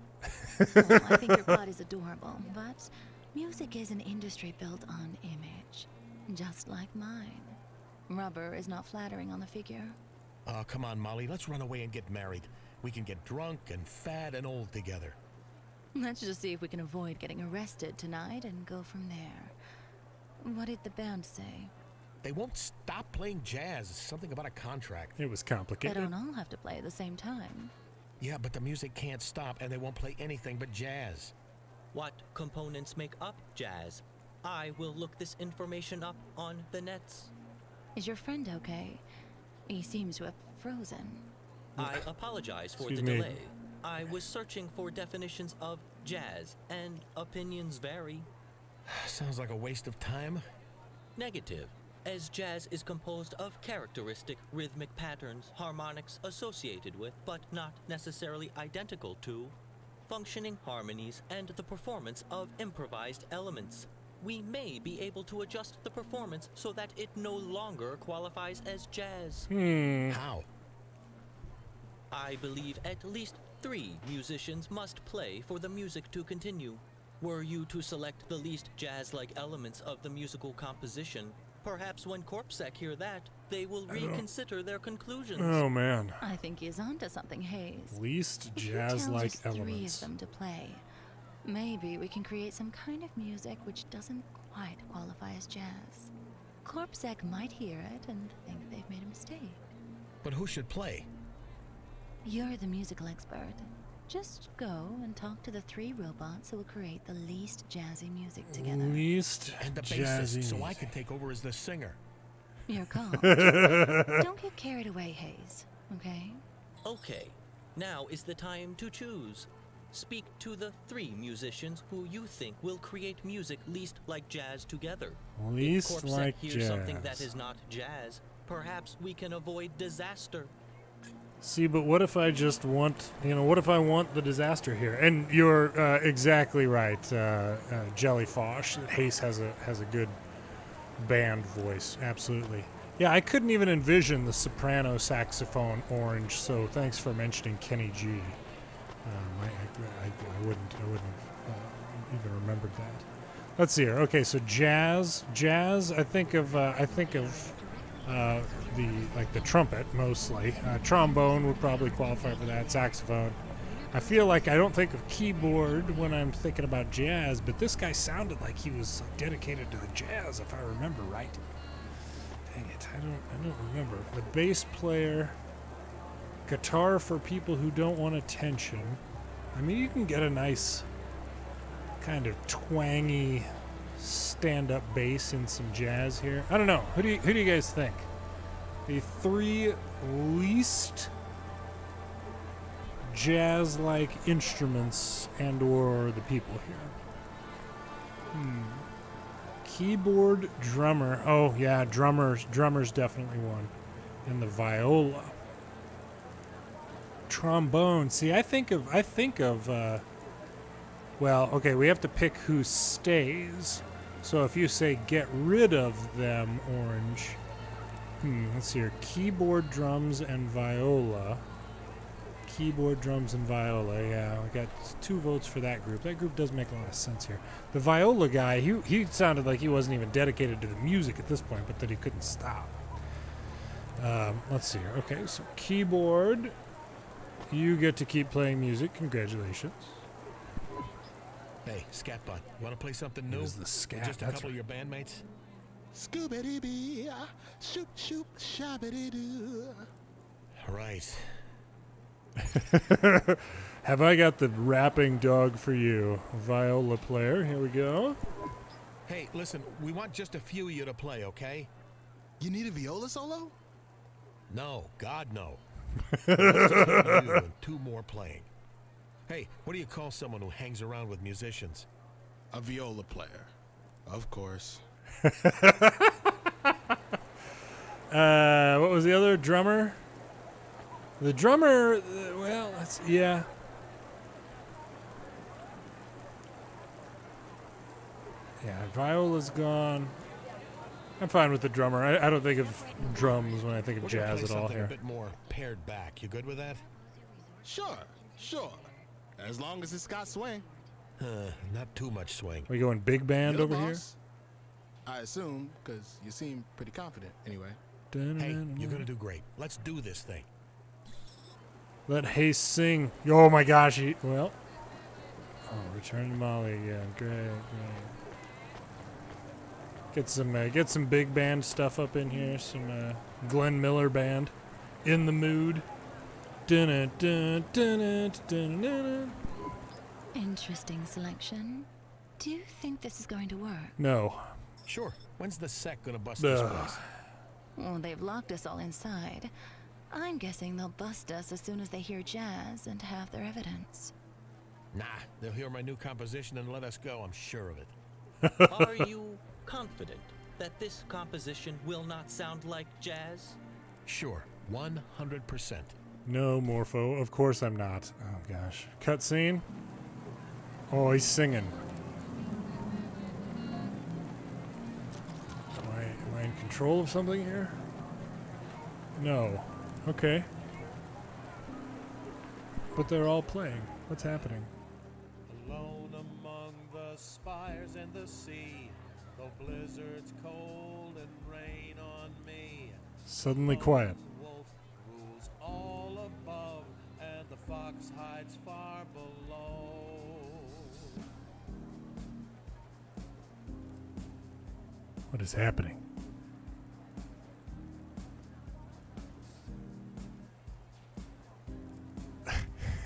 Well, I think your body's adorable, but music is an industry built on image, just like mine. Rubber is not flattering on the figure. Oh, come on, Molly. Let's run away and get married. We can get drunk and fat and old together. Let's just see if we can avoid getting arrested tonight and go from there. What did the band say? They won't stop playing jazz. It's something about a contract. It was complicated. They don't all have to play at the same time. Yeah, but the music can't stop, and they won't play anything but jazz. What components make up jazz? I will look this information up on the nets. Is your friend okay? He seems to have frozen. I apologize for the delay. I was searching for definitions of jazz, and opinions vary. Sounds like a waste of time. Negative, as jazz is composed of characteristic rhythmic patterns, harmonics associated with, but not necessarily identical to, functioning harmonies and the performance of improvised elements. We may be able to adjust the performance so that it no longer qualifies as jazz. How? I believe at least 3 musicians must play for the music to continue. Were you to select the least jazz-like elements of the musical composition, perhaps when Corpsec hear that, they will reconsider their conclusions. Oh, man. I think he's onto something, Hayse. Least If you tell jazz-like just 3 of elements. them to play, Maybe we can create some kind of music which doesn't quite qualify as jazz. Corpsec might hear it and think they've made a mistake. But who should play? You're the musical expert. Just go and talk to the 3 robots who will create the least jazzy music together. Least And the jazzy bassist, so I music. can take over as the singer. Your call. Just don't get carried away, Hayse, okay? Okay, now is the time to choose. Speak to the 3 musicians who you think will create music least like jazz together. Least if Corpsec like hears something jazz. that is not jazz, perhaps we can avoid disaster. See, but what if I just want, what if I want the disaster here? And you're exactly right, Jellyfosh. Hayse has a good band voice, absolutely. Yeah, I couldn't even envision the soprano saxophone orange, so thanks for mentioning Kenny G. I wouldn't have even remembered that. Let's see here. Okay, so jazz. I think of the trumpet mostly. Trombone would probably qualify for that. Saxophone. I feel like I don't think of keyboard when I'm thinking about jazz, but this guy sounded like he was dedicated to the jazz, if I remember right. Dang it, I don't remember. The bass player, guitar for people who don't want attention. I mean, you can get a nice kind of twangy stand-up bass in some jazz here. I don't know. Who do you guys think? The 3 least jazz-like instruments and/or the people here. Keyboard, drummer. Oh yeah, drummer's definitely one. And the viola. Trombone. See, I think of well, okay, we have to pick who stays. So if you say get rid of them, orange. Let's see here. Keyboard, drums, and viola. Keyboard, drums, and viola. Yeah, I got 2 votes for that group. That group does make a lot of sense here. The viola guy, he sounded like he wasn't even dedicated to the music at this point, but that he couldn't stop. Let's see here. Okay, so keyboard, you get to keep playing music. Congratulations. Hey, Scat Bud, want to play something new? It is the scat, With just a that's couple of your bandmates? Scooby-Doo, shoop, shoop, shabby-doo. Right. Have I got the rapping dog for you? Viola player, here we go. Hey, listen, we want just a few of you to play, okay? You need a viola solo? No, God, no. Just you and 2 more playing. Hey, what do you call someone who hangs around with musicians? A viola player, of course. What was the other? Drummer? The drummer, well, yeah. Yeah, viola's gone. I'm fine with the drummer. I don't think of drums when I think of jazz at all here. A bit more pared back. You good with that? Sure. As long as it's got swing. Not too much swing. We going big band You're over the here? boss. I assume, because you seem pretty confident anyway. Hey, you're gonna do great. Let's do this thing. Let Hayse sing. Oh my gosh, well. Oh, Return to Molly again. Great. Get some big band stuff up in here. Some Glenn Miller band. In the mood. Interesting selection. Do you think this is going to work? No. Sure. When's the sec gonna bust this place? Well, they've locked us all inside. I'm guessing they'll bust us as soon as they hear jazz and have their evidence. Nah, they'll hear my new composition and let us go, I'm sure of it. Are you confident that this composition will not sound like jazz? Sure, 100%. No, Morpho. Of course I'm not. Oh, gosh. Cutscene? Oh, he's singing. Am I in control of something here? No. Okay. But they're all playing. What's happening? Alone among the spires and the sea, though blizzards cold and rain on me. Suddenly quiet. Wolf rules all above, and the fox hides far below. What is happening?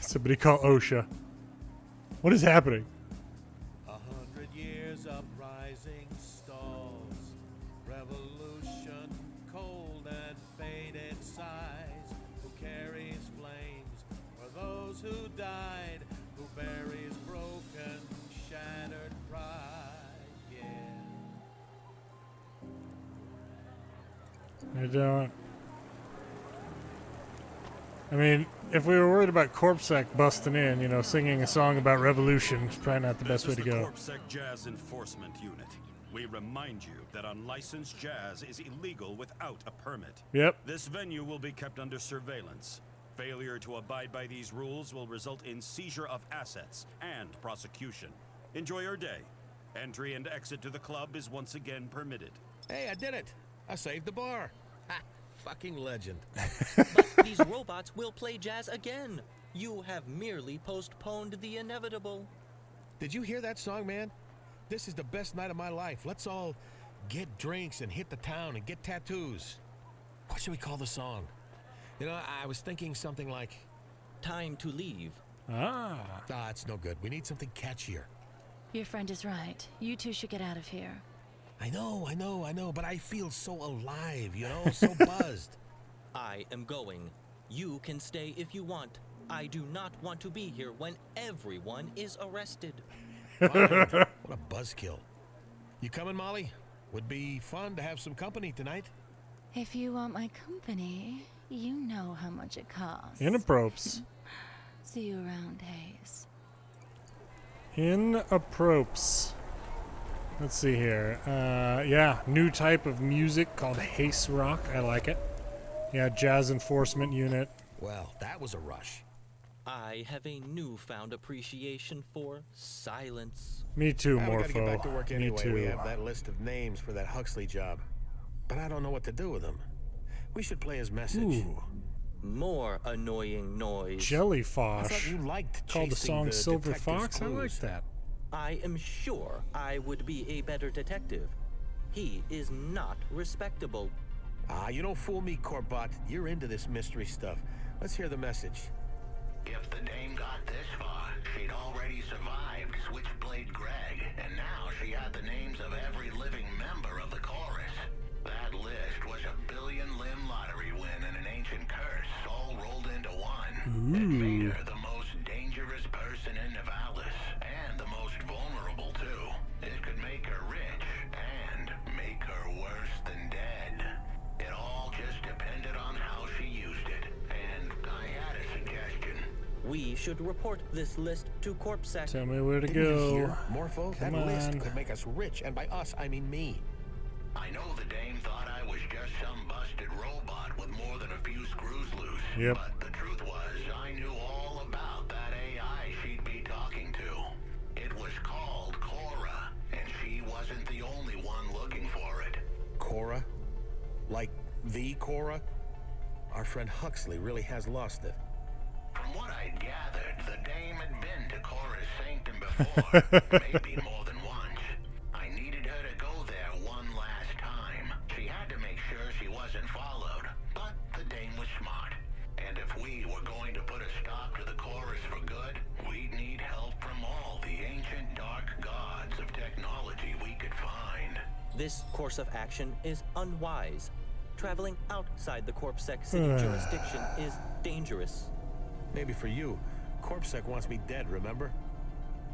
Somebody call OSHA. What is happening? 100 years uprising stalls. Revolution, cold and faded sighs. Who carries flames for those who died? Who buries broken, shattered pride? Yeah. I don't. I mean, if we were worried about Corpsec busting in, you know, singing a song about revolution, it's probably not the best way to go. This is the Corpsec Jazz Enforcement Unit. We remind you that unlicensed jazz is illegal without a permit. Yep. This venue will be kept under surveillance. Failure to abide by these rules will result in seizure of assets and prosecution. Enjoy your day. Entry and exit to the club is once again permitted. Hey, I did it. I saved the bar. Ha! Fucking legend. But these robots will play jazz again. You have merely postponed the inevitable. Did you hear that song, man? This is the best night of my life. Let's all get drinks and hit the town and get tattoos. What should we call the song? You know, I was thinking something like... Time to leave. Ah, it's no good. We need something catchier. Your friend is right. You two should get out of here. I know, but I feel so alive, you know, so buzzed. I am going. You can stay if you want. I do not want to be here when everyone is arrested. Fine. What a buzzkill. You coming, Molly? Would be fun to have some company tonight. If you want my company, you know how much it costs. inappropriate. See you around, Hayse. Inappropriate. Let's see here. Yeah, new type of music called Hayse rock. I like it. Yeah, Jazz Enforcement Unit. Well, that was a rush. I have a newfound appreciation for silence. Me too, We gotta Morpho. get back to work anyway. Me too. We have that list of names for that Huxley job. But I don't know what to do with them. We should play his message. Ooh, More annoying noise. I Jellyfosh. thought you liked Called the chasing song the Silver detective's Fox. I like clues. that. I am sure I would be a better detective. He is not respectable. You don't fool me, Corbett. You're into this mystery stuff. Let's hear the message. If the dame got this far, she'd already survived Switchblade Greg, and now she had the names of every living member of the chorus. That list was a billion-limb lottery win and an ancient curse all rolled into one. It made her the most dangerous person in Nivalis, and the most vulnerable, too. It could make her rich, and make her worse than dead. It all just depended on how she used it, and I had a suggestion. We should report this list to Corpsec. Tell me where to Didn't you go. hear, Morpho? Come that list on. could make us rich, and by us, I mean me. I know the dame thought I was just some busted robot with more than a few screws loose. Yep. But the truth was, I knew all about that AI she'd be talking to. It was called Cora, and she wasn't the only one looking for it. Cora? Like the Cora? Our friend Huxley really has lost it. From what I'd gathered, the dame had been to Cora's sanctum before, maybe more than once. I needed her to go there one last time. She had to make sure she wasn't followed, but the dame was smart. And if we were going to put a stop to the chorus for good, we'd need help from all the ancient dark gods of technology we could find. This course of action is unwise. Traveling outside the Corpsec city jurisdiction is dangerous. Maybe for you. Corpsec wants me dead, remember?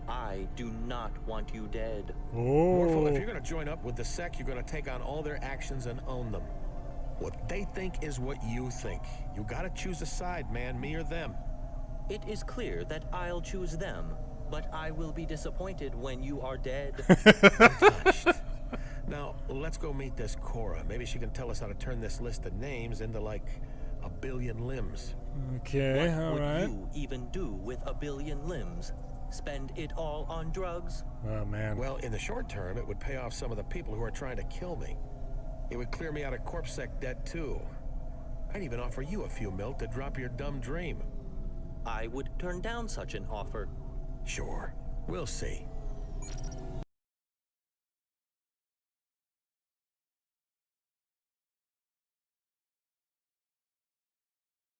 I do not want you dead. Morpho, if Oh, you're gonna join up with the Sec, you're gonna take on all their actions and own them. What they think is what you think. You gotta choose a side, man, me or them. It is clear that I'll choose them, but I will be disappointed when you are dead. Touched. Now, let's go meet this Cora. Maybe she can tell us how to turn this list of names into, like, a billion limbs. okay, What all would right. you even do with a billion limbs? Spend it all on drugs? Oh, man. Well, in the short term, it would pay off some of the people who are trying to kill me. It would clear me out of Corpsec debt, too. I'd even offer you a few mil to drop your dumb dream. I would turn down such an offer. Sure. We'll see.